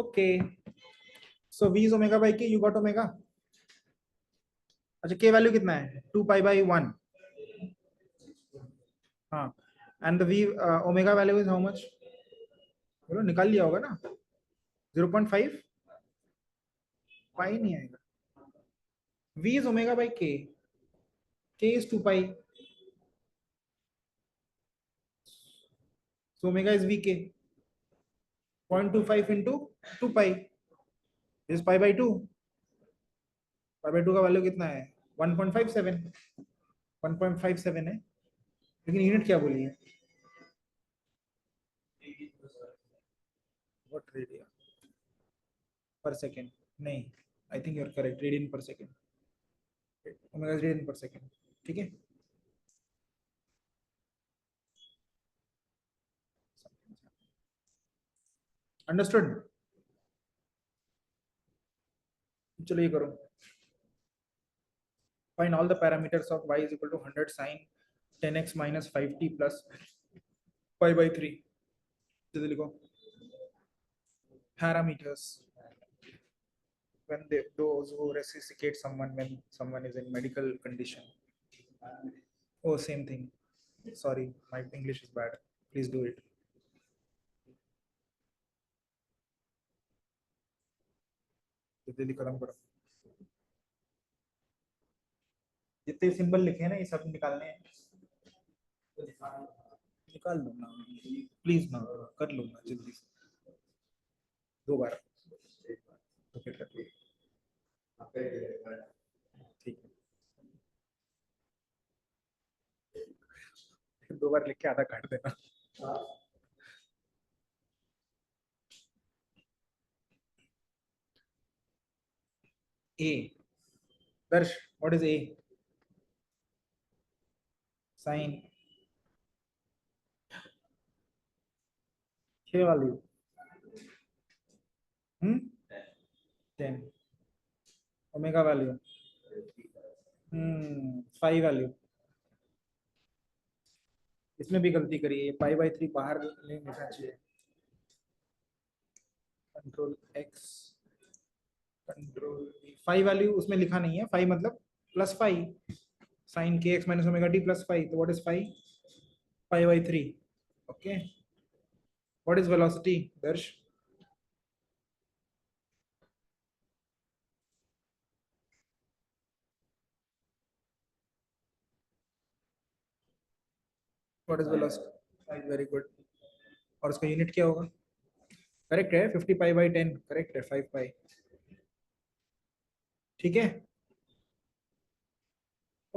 Okay, so v is omega by k. You got omega. अच्छा, k value कितना है? 2 pi by 1. हाँ, and the v omega value is how much? बोलो, निकाल लिया होगा ना? 0.5. pi नहीं आएगा. v is omega by k. k is 2 pi. So omega is vk. 0.25 into 2 pi. This is pi by 2. pi by 2 का value कितना है? 1.57. 1.57 है, लेकिन यूनिट क्या बोली है? What radian per second? नहीं, I think you are correct. Radian per second. Omega is radian per second. ठीक है? Understood? चलो ये करो. Find all the parameters of y is equal to 100 sine 10x minus 5t plus pi by 3. जल्दी लिखो. Parameters. When those who resuscitate someone when someone is in medical condition. Oh, same thing. Sorry, my English is bad. Please do it. जल्दी खत्म करो. जितने symbol लिखे हैं ना, ये सब निकालने हैं. निकाल लो ना प्लीज, ना कर लो ना जल्दी से. 2 बार तो फिर कर लो. ठीक है, 2 बार लिख के आधा काट देना. A. Darsh, what is A? Sine. K value. 10. Omega value. 5 value. इसमें भी गलती करी है. पाई बाई 3 बाहर नहीं लिखना चाहिए. कंट्रोल X, कंट्रोल 5 वैल्यू उसमें लिखा नहीं है. 5 मतलब +5. Sin kx minus omega t plus phi. So what is phi? Pi by 3. Okay. What is velocity, Darsh? What is velocity? Very good. और उसका यूनिट क्या होगा? करेक्ट है 50 पाई बाई 10. करेक्ट है 5 पाई. ठीक है.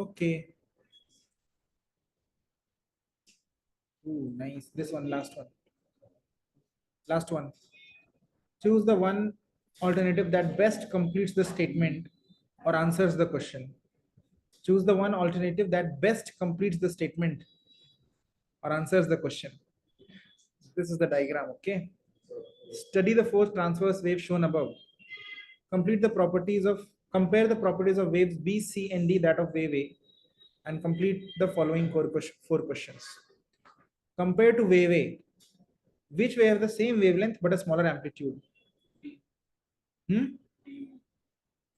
Okay. Nice. This one, last one. Last one. Choose the one alternative that best completes the statement or answers the question. Choose the one alternative that best completes the statement or answers the question. This is the diagram, okay? Study the force transverse wave shown above. Compare the properties of waves B, C, and D that of wave A, and complete the following four questions. Compare to wave A, which wave have the same wavelength but a smaller amplitude?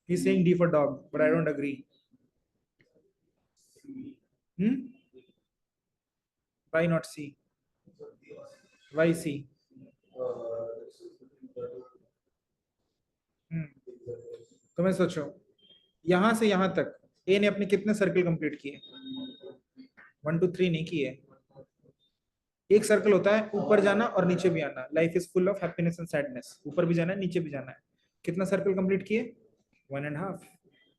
He's saying D for dog, but I don't agree. Why not C? Why C? तो मैं सोचो यहां से यहां तक ए ने अपने कितने सर्कल कंप्लीट किए? 1 2 3 नहीं किए. एक सर्कल होता है ऊपर जाना और नीचे भी आना. Life is full of happiness and sadness. ऊपर भी जाना है, नीचे भी जाना है. कितना सर्कल कंप्लीट किए? 1.5.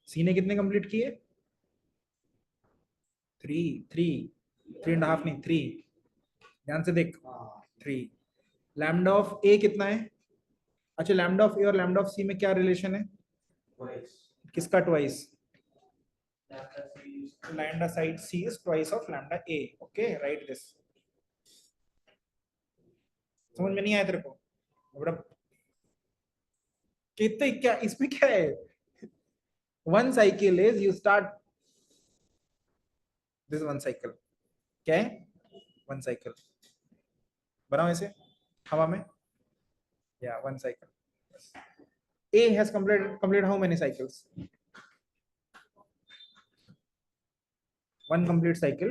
सी ने कितने कंप्लीट किए? 3.5 नहीं 3. ध्यान से देख. 3. लैम्डा ऑफ ए कितना है? अच्छा, लैम्डा ऑफ ए और लैम्डा ऑफ सी में क्या रिलेशन है? किसका twice? Lambda side c is twice of lambda a. Okay, write this. समझ में नहीं आया तेरे को? कितने क्या इसमें क्या है? One cycle is you start this one cycle. क्या है? One cycle. बनाओ ऐसे हवा में. या one cycle. A has completed how many cycles? One complete cycle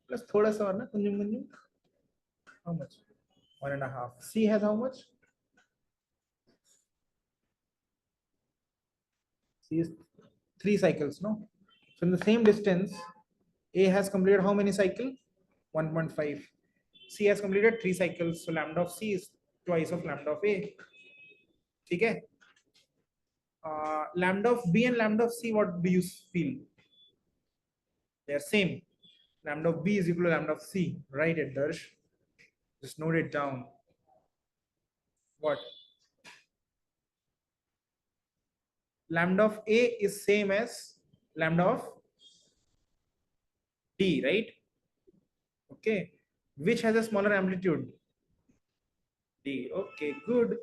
plus थोड़ा सा और ना Kunzum. How much? 1.5. C has how much? C is 3 cycles, no? So in the same distance, A has completed how many cycles? 1.5. C has completed 3 cycles, so lambda of C is twice of lambda of A. ठीक है? Lambda of B and lambda of C, what do you feel? They are same. Lambda of B is equal to lambda of C. Write it, Darsh. Just note it down. What? Lambda of A is same as lambda of D, right? Okay. Which has a smaller amplitude? D. Okay, good.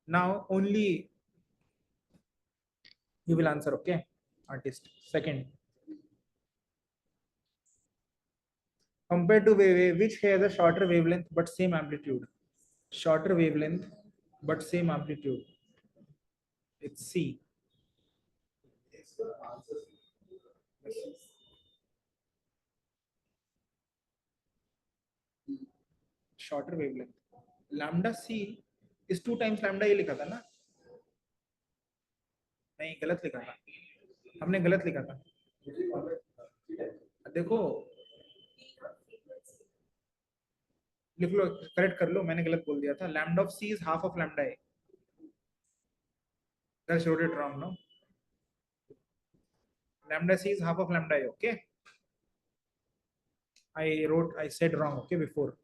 Now only you will answer, okay? Artist. Second. Compared to wave A, which has a shorter wavelength but same amplitude? Shorter wavelength but same amplitude. It's C. Shorter wavelength. Lambda C is 2 times lambda A लिखा था ना? नहीं, गलत लिखा था. हमने गलत लिखा था. देखो लिख लो, करेक्ट कर लो. मैंने गलत बोल दिया था. Lambda of c is half of lambda a. That's wrote it wrong, no? Lambda c is half of lambda a. Okay. I said wrong. Okay, before.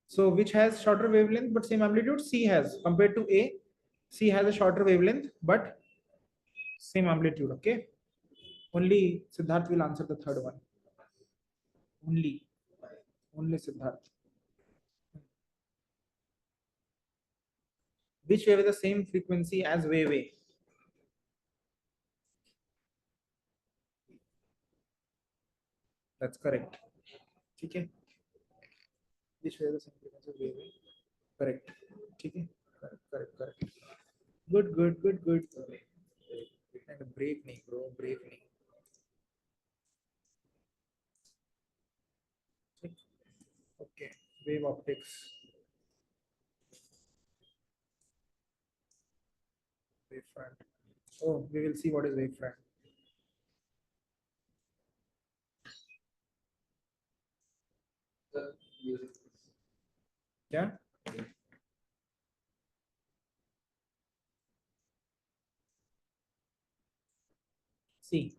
So which has shorter wavelength but same amplitude? C has. Compared to A, C has a shorter wavelength but same amplitude. Okay. Only Siddharth will answer the third one. Only Siddharth. Which wave has the same frequency as wave A? That's correct. Okay. Which wave has the same frequency as wave A? Correct. Okay. Correct. Good. And break nahi, bro. Break nahi. wave optics. Wavefront. Oh, we will see what is wavefront. Yeah. See.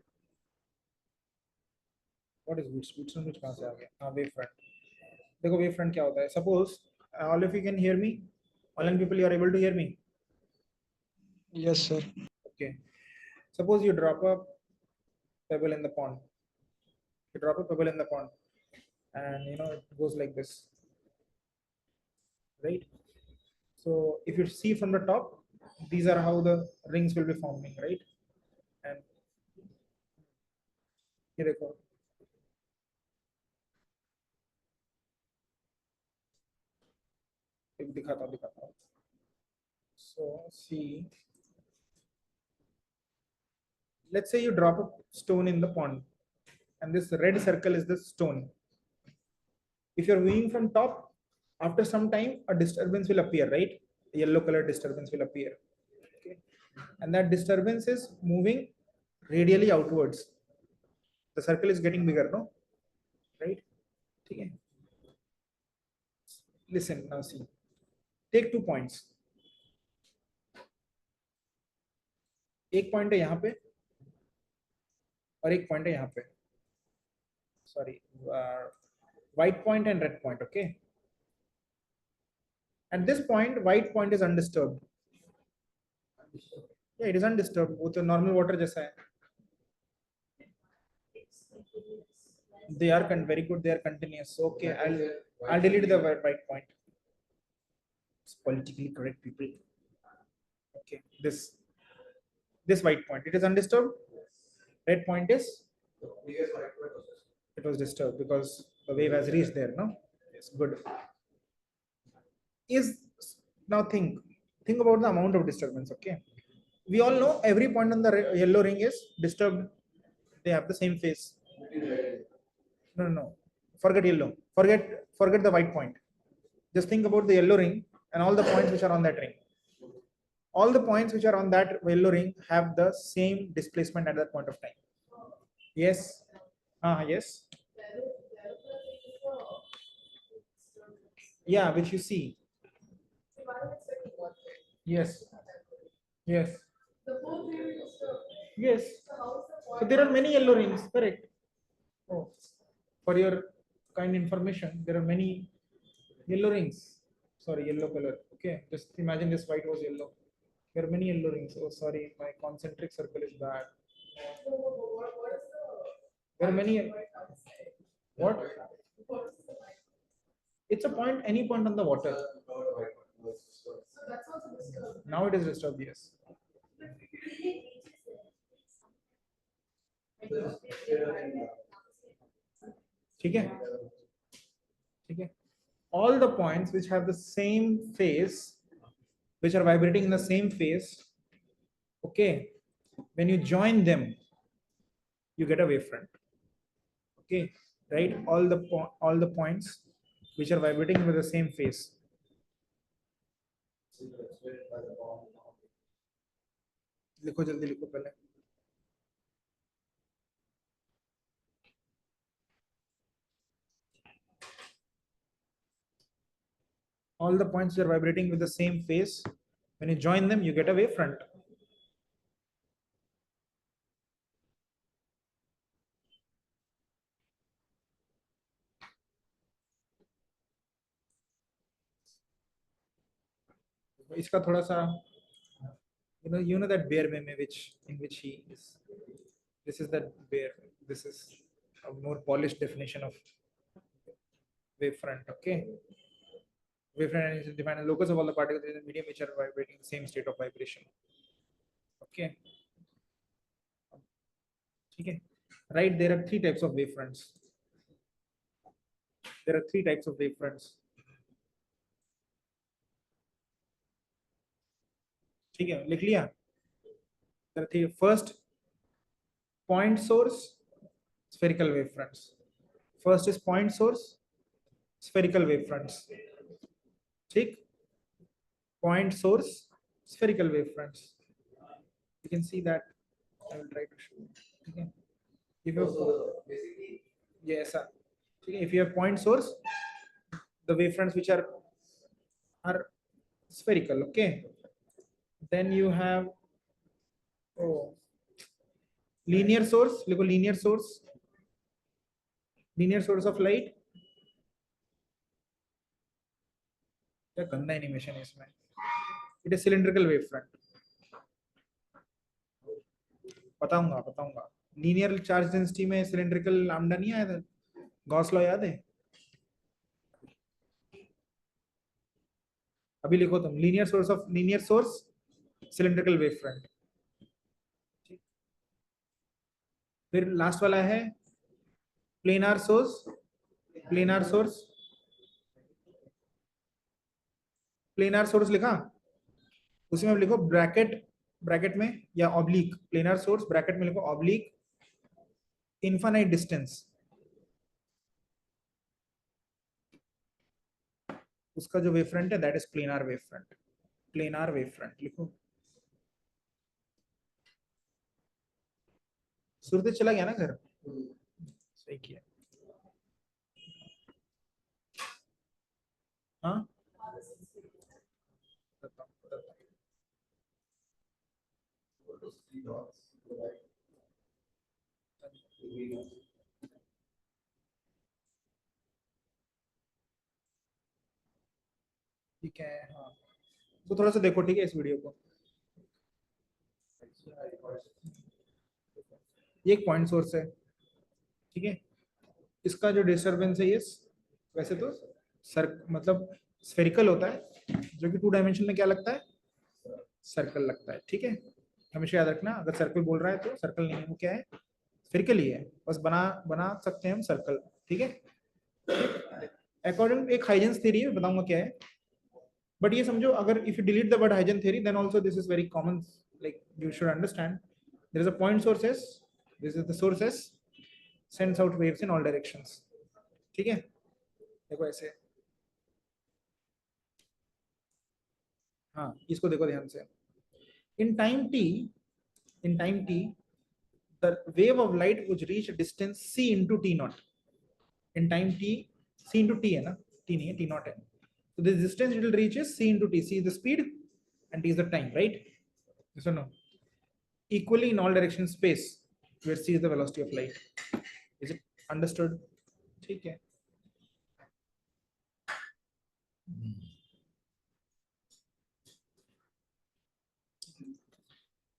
What is Wheatstone? Which कहाँ से आ गया? हाँ, wavefront. देखो wavefront क्या होता है? Suppose all of you can hear me. Online people, you are able to hear me. Yes, sir. Okay. Suppose you drop a pebble in the pond. You drop a pebble in the pond, and it goes like this, right? So if you see from the top, these are how the rings will be forming, right? And here they go. दिखाता हूँ. So see, let's say you drop a stone in the pond, and this red circle is the stone. If you're viewing from top, after some time, a disturbance will appear, right? A yellow color disturbance will appear. Okay. And that disturbance is moving radially outwards. The circle is getting bigger, no? Right? Okay. Listen, now see. Take 2 points. एक point है यहाँ पे और एक point है यहाँ पे. Sorry, white point and red point. Okay. At this point, white point is undisturbed. Yeah, it is undisturbed. वो तो normal water जैसा है. They are very good. They are continuous. Okay, I'll delete the white point. It's politically correct, people. Okay, this white point, it is undisturbed. Red point is it was disturbed because the wave has reached there. No, it's good. Is now think about the amount of disturbance. Okay, we all know every point on the yellow ring is disturbed. They have the same phase. No. Forget yellow. Forget the white point. Just think about the yellow ring and all the points which are on that ring. All the points which are on that yellow ring have the same displacement at that point of time. Yes. Yes. Yeah, which you see. Yes. Yes. Yes. So there are many yellow rings, correct? Oh, for your kind information, there are many yellow rings. Sorry, yellow color. Okay, just imagine this white was yellow. There are many yellow rings. Oh, sorry, my concentric circle is bad. There are many. What? It's a point, any point on the water. Now it is disturbed, yes. ठीक है. All the points which have the same phase, which are vibrating in the same phase, okay, when you join them, you get a wavefront. Okay, right? All the points which are vibrating with the same phase. लिखो जल्दी लिखो पहले. All the points are vibrating with the same phase. When you join them, you get a wavefront. इसका थोड़ा सा, you know that bear meme in which he is. This is that bear. This is a more polished definition of wavefront. Okay. Wavefront is defined as locus of all the particles in the medium which are vibrating in the same state of vibration. Okay. Okay. Right. There are 3 types of wavefronts. There are 3 types of wavefronts. ठीक है, लिख लिया. There are 3. First, point source, spherical wavefronts. First is point source, spherical wavefronts. ठीक, point source, spherical wavefronts. You can see that. I will try to show you. Okay. If you So basically, yes sir. Okay. If you have point source, the wavefronts which are spherical. Okay. Then you have oh, linear source. Look, linear source of light. क्या गंदा animation है इसमें. It is cylindrical wavefront. बताऊंगा. Linear charge density में cylindrical lambda नहीं आया था. Gauss law याद है. अभी लिखो तुम लीनियर सोर्स सिलिंड्रिकल वेवफ्रंट. फिर लास्ट वाला है प्लेनार सोर्स. प्लेनार सोर्स लिखा, उसी में लिखो ब्रैकेट में या ऑब्लिक. प्लेनार सोर्स ब्रैकेट में लिखो ऑब्लिक इनफाइनाइट डिस्टेंस. उसका जो वेवफ्रंट है दैट इज प्लेनार वेवफ्रंट लिखो. सूरज चला गया ना घर. सही किया. हाँ those three dots, the right, the green one. ठीक है. हाँ तो थोड़ा सा देखो ठीक है इस वीडियो को. ये एक पॉइंट सोर्स है. ठीक है. इसका जो डिस्टरबेंस है ये वैसे तो सर मतलब स्फेरिकल होता है, जो कि 2 डायमेंशन में क्या लगता है, सर्कल लगता है. ठीक है. हमेशा याद रखना, अगर सर्कल बोल रहा है तो सर्कल नहीं है, वो क्या है, स्फेरिकल ही है. बस बना सकते हैं हम सर्कल. ठीक है. अकॉर्डिंग एक हाइजेंस थ्योरी है, बताऊंगा क्या है. बट ये समझो, अगर if you delete the word Huygens theory then also this is very common. Like you should understand there is a point source S, this is the source S, sends out waves in all directions. ठीक है. देखो ऐसे. हाँ इसको देखो ध्यान से. in time t the wave of light would reach a distance c into t naught. In time t, c into t है ना, t नहीं है, t naught है. So this distance it will reach is c into t. C is the speed and t is the time, right? Yes or no? Equally in all directions space, where c is the velocity of light. Is it understood? ठीक है.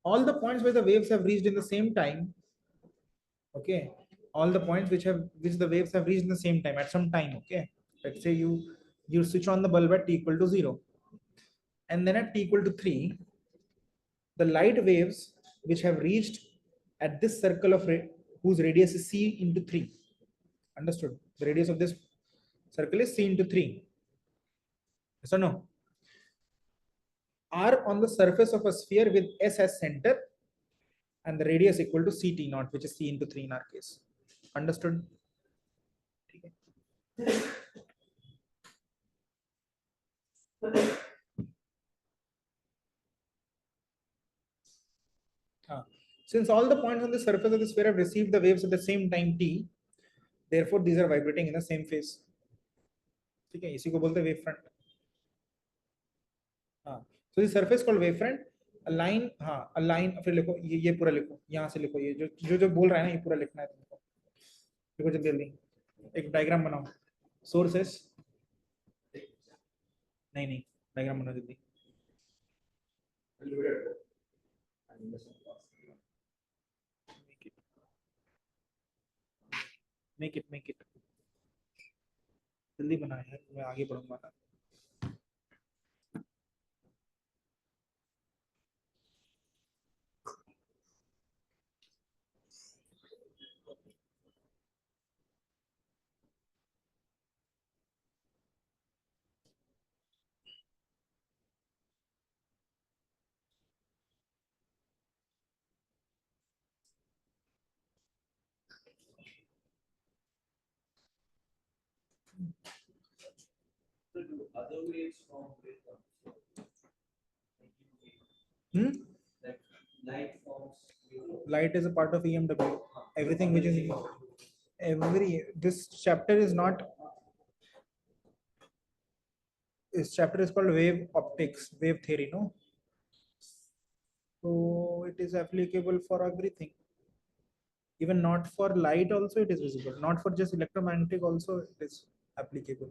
All the points where the waves have reached in the same time, okay, all the points which the waves have reached in the same time at some time. Okay, let's say you switch on the bulb at t equal to 0, and then at t equal to 3 the light waves which have reached at this circle of whose radius is c into 3. Understood? The radius of this circle is c into 3. Yes or no? Are on the surface of a sphere with s as center and the radius equal to ct naught, which is c into 3 in our case. Understood? Since all the points on the surface of the sphere have received the waves at the same time t, therefore these are vibrating in the same phase. ठीक है, इसी को बोलते हैं wave front. हाँ, so the surface called wave front. A line, हाँ, a line. फिर लिखो ये पूरा लिखो, यहाँ से लिखो, ये जो बोल रहा है ना, ये पूरा लिखना है तुमको. देखो जल्दी जल्दी एक डायग्राम बनाओ. सोर्सेस नहीं डायग्राम बनाओ जल्दी. I'll do it at home. I mean, that's not possible. Make it जल्दी बना है, मैं आगे बढ़ूंगा ना. So do other waves from waveforms? Hmm? Like light forms waveforms? Light is a part of EMW. Everything which is this chapter is not. This chapter is called wave optics, wave theory, no? So it is applicable for everything. Even not for light also it is visible. Not for just electromagnetic also it is applicable.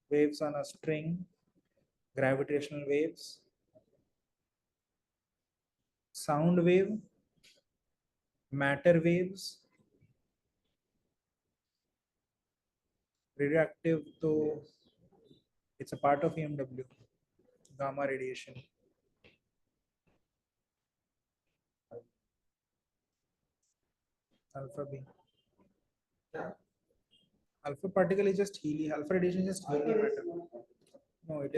Waves on a string, gravitational waves, sound wave, matter waves, radioactive, so it's a part of EMW, gamma radiation. Alpha B. Alpha particle is just helium. Alpha radiation is just helium atom. No, it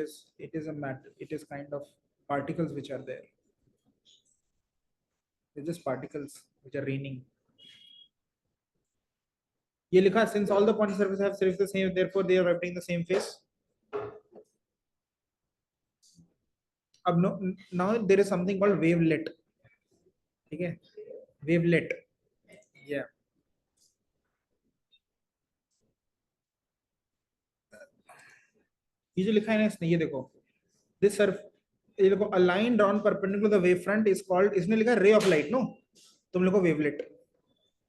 is a matter. It is kind of particles which are there. It's just particles which are raining. ये लिखा since all the point surfaces have surface the same, therefore they are wrapping the same phase. अब no, now there is something called wavelet. ठीक है? Wavelet. Yeah. ये जो लिखा है ना इसने ये देखो. This surf ये देखो a line drawn perpendicular to the wavefront is called इसने लिखा ray of light no. तुम लिखो wavelet.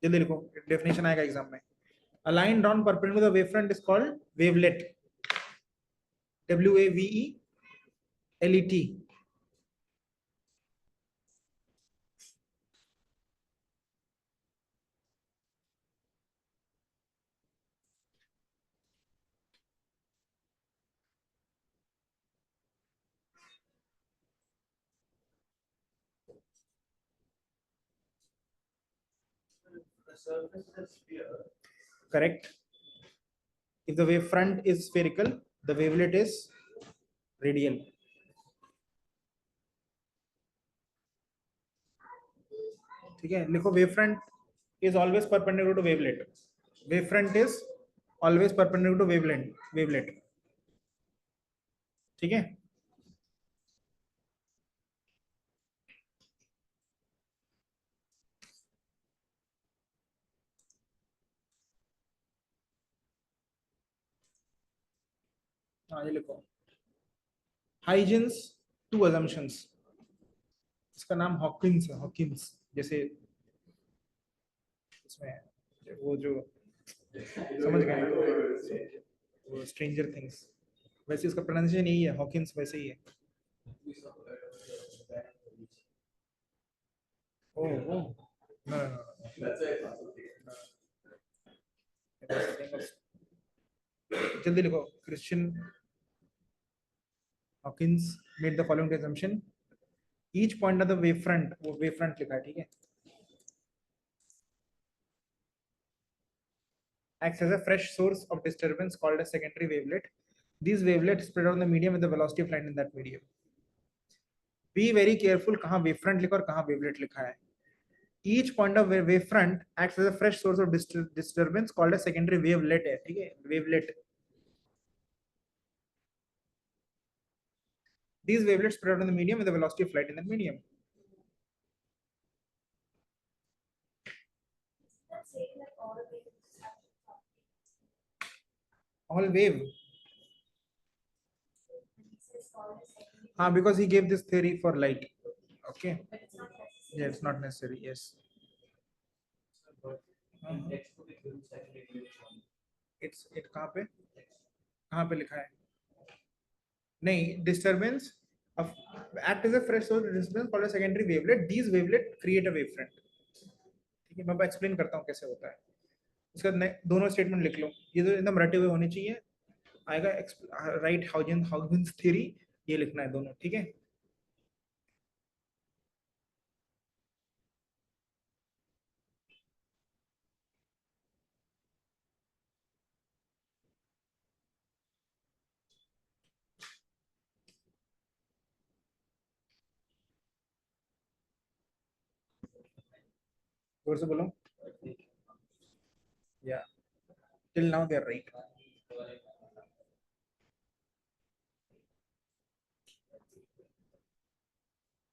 जल्दी लिखो definition आएगा एग्जाम में. A line drawn perpendicular to the wavefront is called wavelet. WAVELET. The surface is a sphere. Correct. If the wavefront is spherical, the wavelet is radial. ठीक है लिखो wavefront is always perpendicular to wavelet. Wavefront is always perpendicular to wavelet. ठीक है हाँ ये लिखो Huygens two assumptions. इसका नाम हॉकिंस है हॉकिंस जैसे इसमें वो जो समझ गए ना वो स्ट्रेंजर थिंग्स वैसे इसका प्रोनाउंसिएशन यही है हॉकिंस वैसे ही है ओह ओह no जल्दी लिखो Christian Hawkins made the following assumption each point of the wavefront वो wavefront लिखा है ठीक है acts as a fresh source of disturbance called a secondary wavelet. These wavelets spread on the medium with the velocity of light in that medium. Be very careful कहाँ wavefront लिखा और कहाँ wavelet लिखा है. Each point of wavefront acts as a fresh source of disturbance called a secondary wavelet है ठीक है wavelet. These wavelets spread on the medium with the velocity of light in that medium. That's saying that all waves have All wave. it's called as secondary, हाँ because he gave this theory for light. Okay. but it's not necessary. Yeah, it's not necessary. Yes. Textbook it gives secondary waveform. It कहाँ पे लिखा है नहीं disturbance of act as a fresh source of disturbance called a secondary wavelet. These wavelet create a wavefront. ठीक है मैं explain करता हूँ कैसे होता है उसका दोनों स्टेटमेंट लिख लो ये तो एकदम रटे हुए होने चाहिए आएगा राइट हाउजेंस थ्योरी ये लिखना है दोनों ठीक है जोर से बोलो Yeah, till now they're right.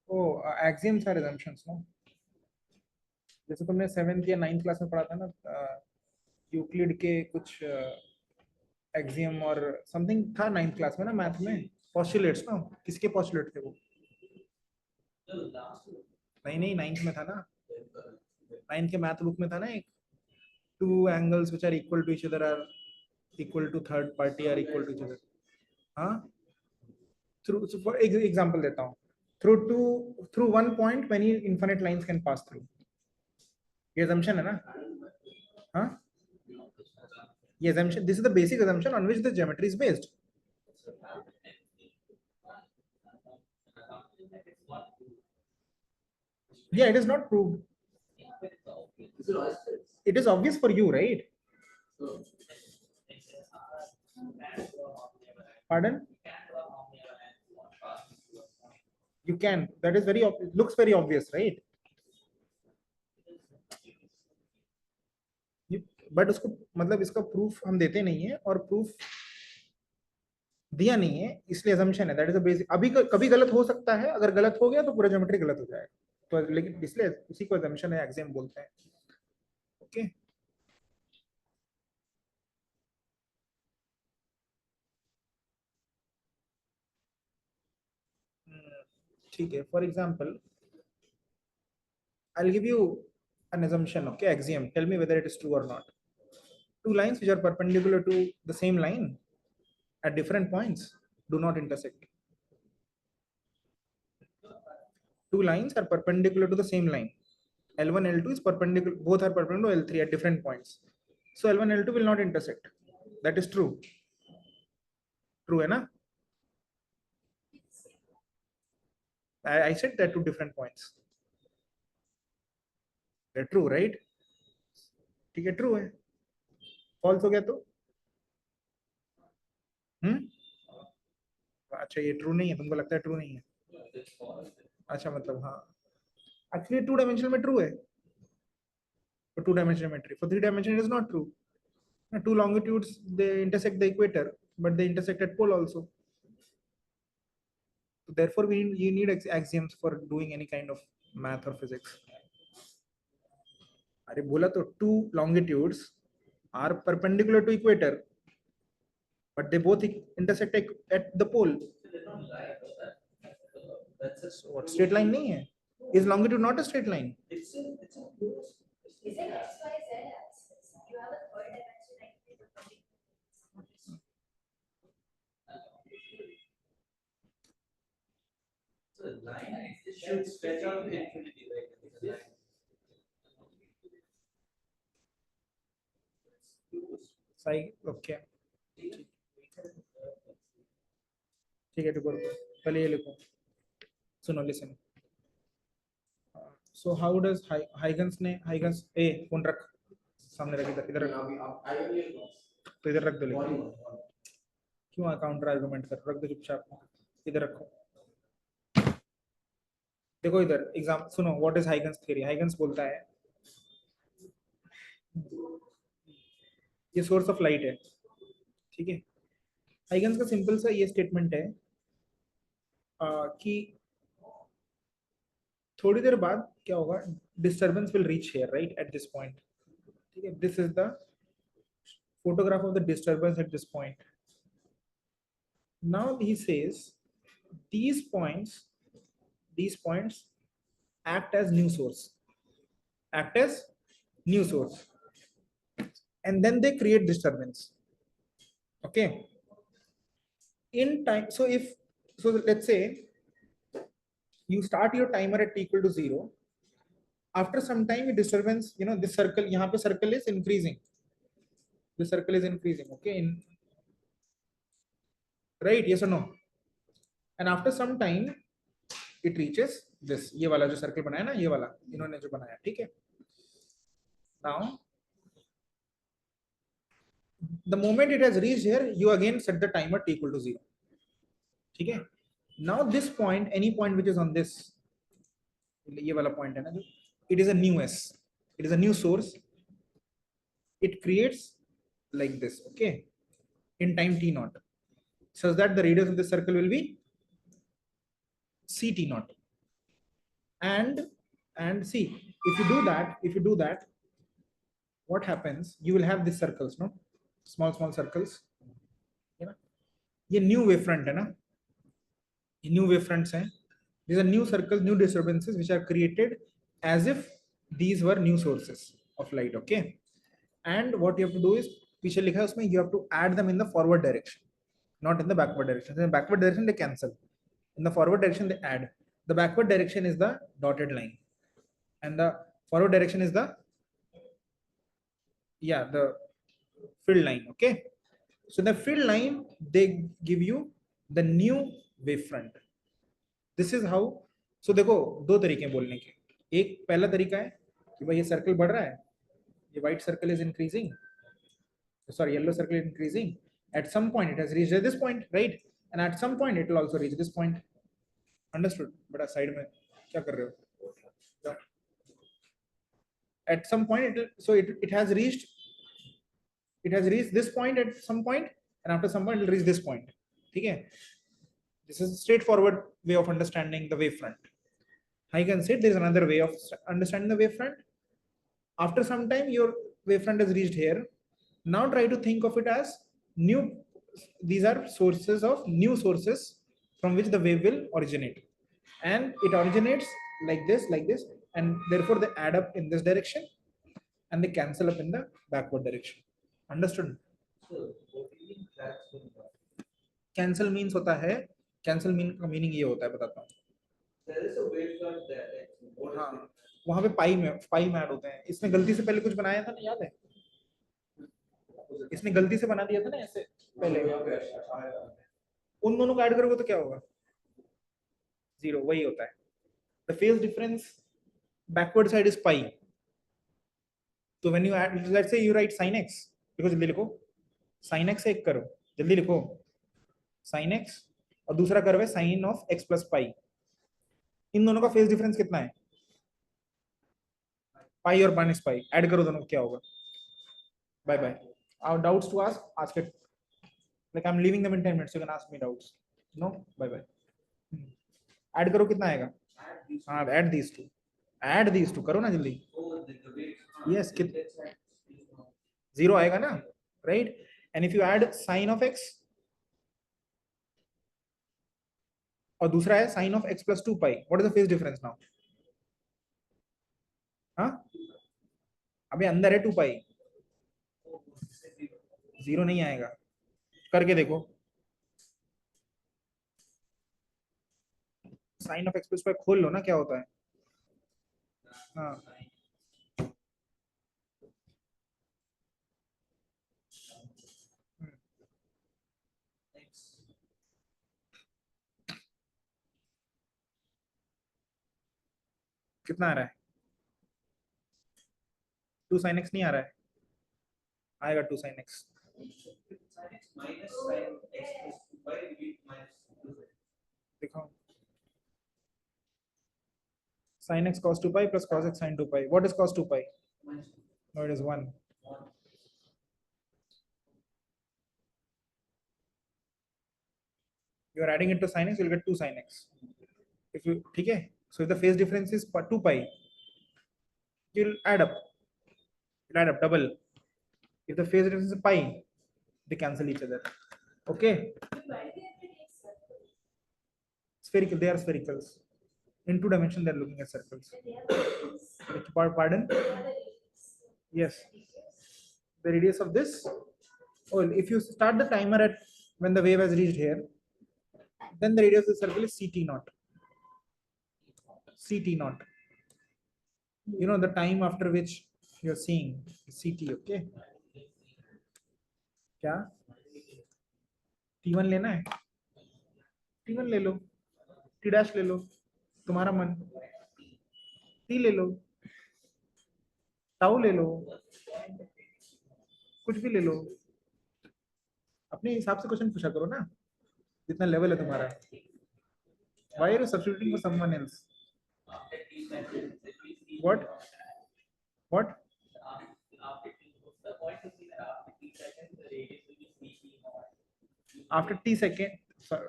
Oh, axioms are assumptions, no? जैसे तुमने 7th या 9th क्लास में पढ़ा था ना, यूक्लिड के कुछ एक्सियम और समथिंग था 9th क्लास में ना, मैथ में पोस्टुलेट्स ना, किसके पोस्टुलेट थे वो? नहीं नहीं, 9th में था ना, 9th के मैथ बुक में था ना, एक two angles which are equal to each other are equal to third party are equal to each other. हाँ, through, so for example देता हूँ, through one point many infinite lines can pass through. ये assumption है ना? हाँ, ये assumption, this is the basic assumption on which the geometry is based. Yeah, it is not proved. It is obvious for you, right? Pardon? You can. That is very looks very obvious, right? But उसको मतलब इसका proof हम देते नहीं है, और proof दिया नहीं है, इसलिए assumption है. That is the basic. अभी कभी गलत हो सकता है, अगर गलत हो गया तो पूरा ज्योमेट्री गलत हो जाएगा. तो लेकिन इसलिए उसी को assumption है, axiom बोलते हैं. ओके, ठीक है. For example I'll give you an assumption, okay, axiom. Tell me whether it is true or not. Two lines which are perpendicular to the same line at different points do not intersect. Two lines are perpendicular to the same line. L1, L2 is perpendicular, both are perpendicular to L3 at different points. So L1, L2 will not intersect. That is true. True, है ना? I said that two different points. They're true, right? ठीक है, true है. False हो गया तो? अच्छा, ये true नहीं है, तुमको लगता है true नहीं है? अच्छा, मतलब हाँ, actually two dimensional में true है. For two dimensional geometry, for three dimensional it is not true. Two longitudes, they intersect the equator, but they intersect at pole also. So therefore, you need axioms for doing any kind of math or physics. अरे बोला तो two longitudes are perpendicular to equator, but they both intersect at the pole. So what, straight line नहीं है? Is longitude not a straight line? Is it X, Y, Z axis? You have a third dimension, I think the project. So the line should stretch out to infinity, right? Okay. ठीक है, रुको पहले ये लिखो. सुनो, listen. So how does Huygens ने phone रख, सामने रख, इधर रख, तो इधर रख दो. लेकिन क्यों काउंटर आर्गुमेंट कर, रख दो चुपचाप, इधर रखो. देखो इधर एग्जाम सुनो. What is Huygens theory? Huygens बोलता है ये सोर्स ऑफ लाइट है, ठीक है. हाइगन्स का सिंपल सा ये स्टेटमेंट है कि थोड़ी देर बाद क्या होगा, disturbance will reach here, right, at this point. ठीक है, this is the photograph of the disturbance at this point. Now he says these points act as new source, and then they create disturbance. Okay, in time. So let's say you start your timer at t equal to 0. After some time, disturbance, this circle, यहाँ पे circle is increasing. The circle is increasing, okay, right? Yes or no? And after some time it reaches this, ये वाला जो circle बनाया ना, ये वाला इन्होंने जो बनाया, ठीक है. Now the moment it has reached here, you again set the timer t equal to 0. ठीक है. Now this point, any point which is on this, ये वाला point है ना, it is a new s, it is a new source. it creates like this, okay, in time t naught, such that the radius of the circle will be ct naught. And see, if you do that, what happens, you will have these circles, no, small circles, है ना, ये new wavefront है ना, ये new wavefronts हैं, these are new circles, new disturbances which are created as if these were new sources of light, okay. And what you have to do is, पीछे लिखा है उसमें, you have to add them in the forward direction, not in the backward direction. In the backward direction they cancel, in the forward direction they add. The backward direction is the dotted line and the forward direction is the the field line, okay. So the field line, they give you the new wavefront. This is how. So देखो दो तरीके हैं बोलने के, एक पहला तरीका है कि भाई ये सर्कल बढ़ रहा है, ये white circle is increasing, sorry, yellow circle is increasing, at some point it has reached this point, right, and at some point it will also reach this point. Understood? बड़ा side में क्या कर रहे हो? At some point it has reached this point at some point, and after some point it will reach this point, ठीक है. This is a straightforward way of understanding the wavefront. I can say there is another way of understanding the wavefront. After some time your wavefront has reached here. Now try to think of it as new, these are sources of new sources from which the wave will originate, and it originates like this, and therefore they add up in this direction and they cancel up in the backward direction. Understood? Cancel means होता है, cancel meaning ये होता है, बताता हूँ. There is a wavefront there. Like, what is हाँ, it? वहाँ पे पाई में ऐड होते हैं. इसने गलती से पहले कुछ बनाया था ना, याद है? इसने गलती से बना दिया था ना ऐसे पहले. उन दोनों को ऐड करोगे तो क्या होगा? 0. वही होता है. The phase difference backward side is pi. So when you add, let's say you write sin x, देखो जल्दी लिखो, sin x से एक करो, जल्दी लिखो, sin x और दूसरा करो है sin of x plus pi. इन दोनों का फेज डिफरेंस कितना है? पाई और माइनस पाई, ऐड करो दोनों, क्या होगा? Bye bye. Our doubts to ask it. Like I'm leaving them in 10 minutes. You can ask me doubts. No, bye bye. Add करो, कितना आएगा? हाँ, add these two. Add these two करो ना जल्दी. Yes, 0 आएगा ना, right? And if you add sin of x और दूसरा है sin of x plus 2 pi, what is the phase difference now? हाँ, अबे अंदर है 2 pi, 0 नहीं आएगा, करके देखो. sin of x plus 2 pi खोल लो ना, क्या होता है? हाँ, कितना आ रहा है? 2 sin x नहीं आ रहा है, आएगा 2 sin x. minus sin x plus 2 pi minus 2 pi. देखो, sin x cos 2 pi plus cos x sin 2 pi. What is cos 2 pi? Minus 2. No, it is 1. 1. You are adding it to sin x, you will get 2 sin x. If you, ठीक है? So if the phase difference is 2 pi, you will add up. You'll add up double. If the phase difference is pi, they cancel each other. Okay? Why do they have to take circles? Spherical, they are sphericals. In 2 dimension, they are looking at circles. And they have radius. Pardon? They have a radius. Yes. The radius of this. Oh, if you start the timer at when the wave has reached here, then the radius of the circle is CT naught. CT naught. You know the time after which you are seeing CT. Okay. क्या? T1 लेना है? T1 ले लो, T dash ले लो, तुम्हारा मन. T ले लो, tau ले लो, कुछ भी ले लो, अपने हिसाब से क्वेश्चन पूछा करो ना, जितना लेवल है तुम्हारा. Why are you substituting for someone else? What? after t second, so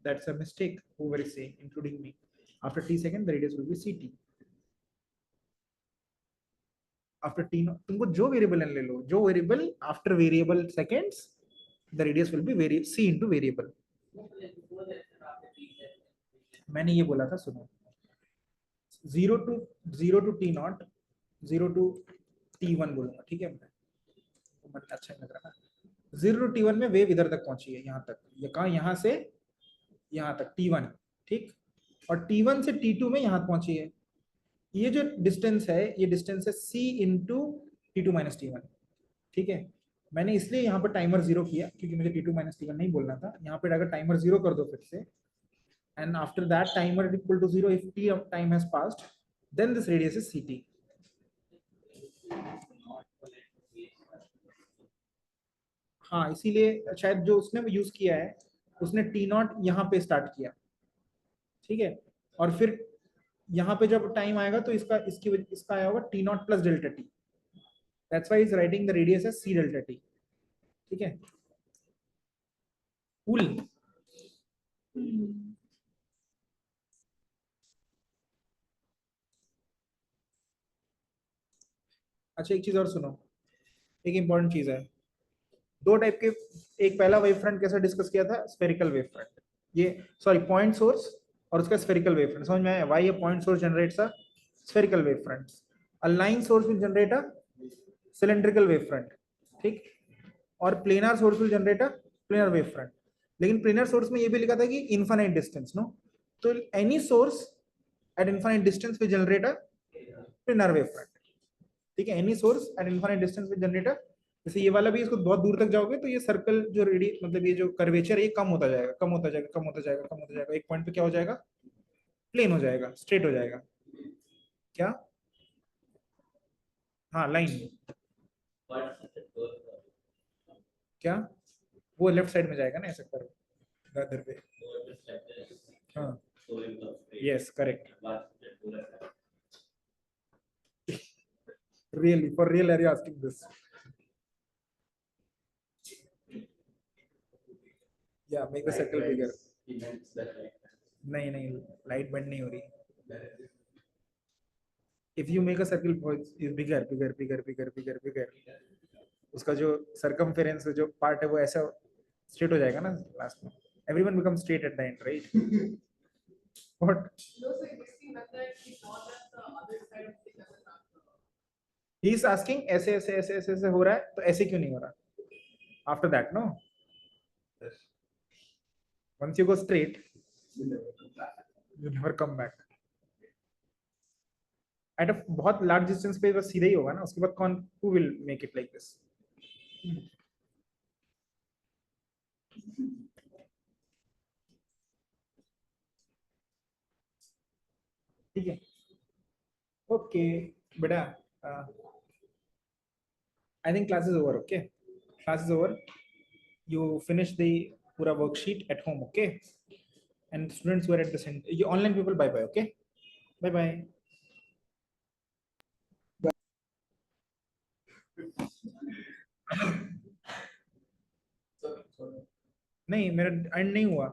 that's a mistake, whoever is saying, including me. After t second the radius will be ct. After t naught, तुमको जो variable ले लो, जो variable after variable seconds the radius will be c into variable. मैंने ये बोला था, सुनो. 0 to t naught, 0 to t1 बोलूंगा, ठीक है. मैं अच्छा नहीं लग रहा ना. 0 to t1 में वेव इधर तक पहुंची है, यहाँ तक. ये कहाँ, यहाँ से यहाँ तक t1, ठीक. और t1 से t2 में यहाँ पहुंची है. ये जो डिस्टेंस है, ये डिस्टेंस है c into t2 minus t1, ठीक है. मैंने इसलिए यहाँ पर टाइमर 0 किया क्योंकि मुझे t2 माइनस t1 नहीं बोलना था. यहाँ पे अगर टाइमर 0 कर दो फिर से, and after that timer is equal to 0 if t of time has passed, then this radius is ct. हाँ, इसीलिए शायद जो उसने यूज किया है, उसने t नॉट यहाँ पे स्टार्ट किया, ठीक है. और फिर यहाँ पे जब टाइम आएगा तो इसका आया होगा t not plus delta t. That's why he's writing the radius as c delta t. ठीक है. Cool. अच्छा, एक चीज और सुनो. एक इंपॉर्टेंट चीज है. दो टाइप के, एक पहला वेव फ्रंट कैसा डिस्कस किया था, स्फेरिकल वेव फ्रंट. ये सॉरी पॉइंट सोर्स और उसका स्फेरिकल वेव फ्रंट. समझ में आया? Why a point source generates a spherical wave front. A line source will generate a cylindrical wave front, ठीक. और planar source will generate a planar wave front. लेकिन planar source में ये भी लिखा था कि इनफाइनाइट डिस्टेंस, नो. तो any source eight infinite distance will generate a planar wave front, ठीक है. Any source eight infinite distance will generate a, जैसे ये वाला भी, इसको बहुत दूर तक जाओगे तो ये सर्कल जो रेडी, मतलब ये जो कर्वेचर है, ये कम होता जाएगा, कम होता जाएगा, कम होता जाएगा, कम होता जाएगा. एक पॉइंट पे क्या हो जाएगा, प्लेन हो जाएगा, स्ट्रेट हो जाएगा. क्या? हाँ, लाइन. क्या? वो लेफ्ट साइड में जाएगा ना, ऐसा करो इधर पे. हाँ, yes, correct. Really, for real, are you asking this? Yeah, make the circle bigger. नहीं, light bend नहीं हो रही. If you make a circle is bigger, उसका जो circumference जो part है वो ऐसा straight हो जाएगा ना last में. Everyone becomes straight at the end, right? What? No, so existing method is not that the other side of the doesn't answer. He is asking ऐसे हो रहा है, तो ऐसे क्यों नहीं हो रहा? After that, no. Once you go straight, you never come back. At a बहुत large distance पे बस सीधा ही होगा ना. उसके बाद कौन, who will make it like this? ठीक है. ओके बेटा, I think class is over. Okay, class is over. You finish the pura worksheet at home. Okay, and students who are at the center, you online people, bye bye. Okay, bye bye. नहीं, मेरा and नहीं हुआ.